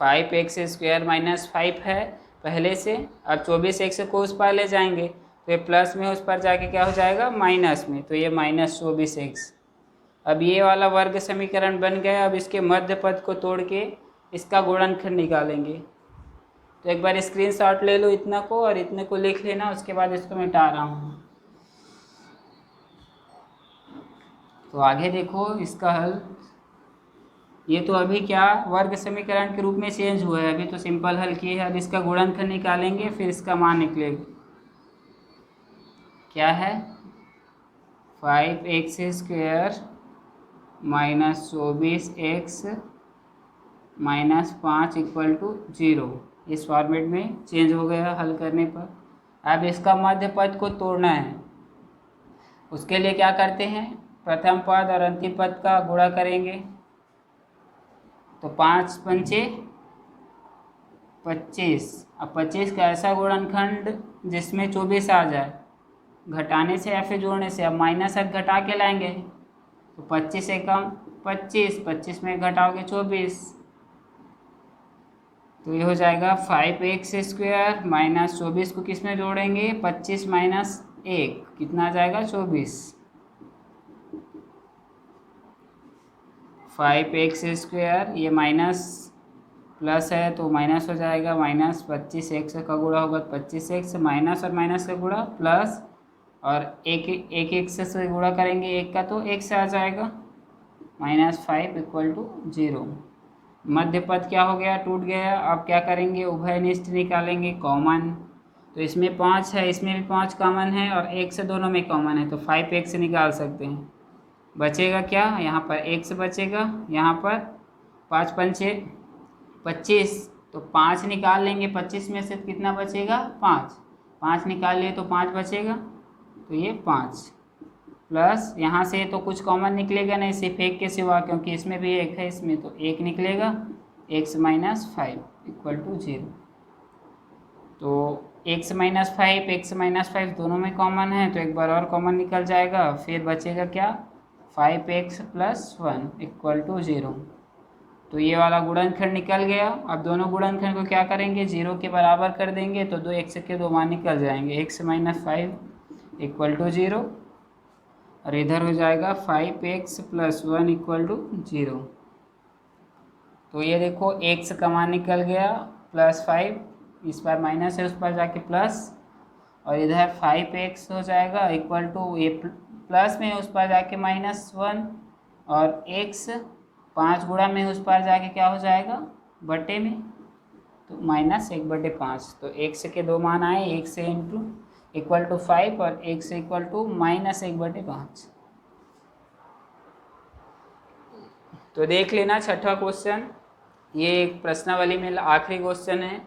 S1: 5x स्क्वायर माइनस 5 है पहले से, अब 24x को उस पर ले जाएंगे तो ये प्लस में उस पर जाके क्या हो जाएगा, माइनस में, तो ये -24x। अब ये वाला वर्ग समीकरण बन गया। अब इसके मध्य पद को तोड़ के इसका गुणनखंड निकालेंगे। तो एक बार स्क्रीनशॉट ले लो इतना को, और इतने को लिख लेना, उसके बाद इसको मिटा रहा हूँ। तो आगे देखो इसका हल, ये तो अभी क्या वर्ग समीकरण के रूप में चेंज हुआ है, अभी तो सिंपल हल किए हैं। अब इसका गुणनखंड निकालेंगे, फिर इसका मान निकलेगा, क्या है 5x square minus 24x minus 5 equal to 0। इस फॉर्मेट में चेंज हो गया हल करने पर। अब इसका मध्य पद को तोड़ना है, उसके लिए क्या करते हैं, प्रथम पद और अंतिम पद का गुणा करेंगे। तो 5 पंचे 25। अब 25 का ऐसा गुणनखंड जिसमें 24 आ जाए, घटाने से या फिर जोड़ने से। अब माइनस एक घटा के लाएंगे तो 25 एकम 25, 25 में घटाओगे 24, तो ये हो जाएगा 5x² माइनस 24 को किस में जोड़ेंगे, 25 माइनस 1 कितना आ जाएगा 24। 5x² ये माइनस प्लस है तो माइनस हो जाएगा, माइनस 25x का गुणा होगा 25x, माइनस और माइनस का गुणा प्लस, और एक x से गुणा करेंगे एक का तो एक से आ जाएगा, -5 = 0। मध्य पद क्या हो गया, टूट गया। अब क्या करेंगे, उभयनिष्ठ निकालेंगे कॉमन। तो इसमें 5 है, इसमें भी 5 कॉमन है और 1 से दोनों में कॉमन है, तो 5x से निकाल सकते हैं। बचेगा क्या, यहाँ पर x बचेगा, यहाँ पर 5 पंचे 25, तो 5 निकाल लेंगे 25 में से, कितना बचेगा 5 निकाल लिए तो 5 बचेगा, तो ये 5 प्लस यहाँ से तो कुछ कॉमन निकलेगा नहीं, सिर्फ एक के सिवा, क्योंकि इसमें भी एक है, इसमें तो एक निकलेगा, x - 5 = 0। तो x - 5 x - 5 दोनों में कॉमन है, तो एक बार और कॉमन निकल जाएगा, फिर बचेगा क्या 5x + 1 = 0। तो ये वाला गुणनखंड निकल गया। अब दोनों गुणनखंड को क्या करेंगे, 0 के बराबर कर देंगे, तो 2x के 2 मान निकल जाएंगे, x - 5 = 0 और इधर हो जाएगा 5x + 1 = 0। तो ये देखो x का मान निकल गया +5, इस पर माइनस है उस पर जाके प्लस, और इधर 5x हो जाएगा = ये प्लस में उस पर जाके -1, और x 5 गुणा में उस पर जाके क्या हो जाएगा बटे में, तो -1/5। तो x के 2 मान आए, x = 5 और x = -1/5। तो देख लेना छठा क्वेश्चन, ये एक प्रश्नावली में आखिरी क्वेश्चन है,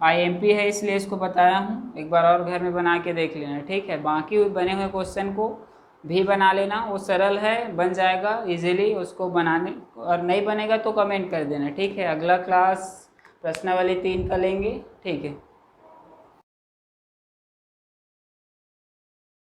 S1: IMP है इसलिए इसको बताया हूँ। एक बार और घर में बना के देख लेना, ठीक है। बाकी बने हुए क्वेश्चन को भी बना लेना, वो सरल है, बन जाएगा इजीली उसको बनाने, और नहीं बनेगा तो कमेंट कर देना, ठीक है। अगला क्लास प्रश्नावली 3 का लेंगे, ठीक है।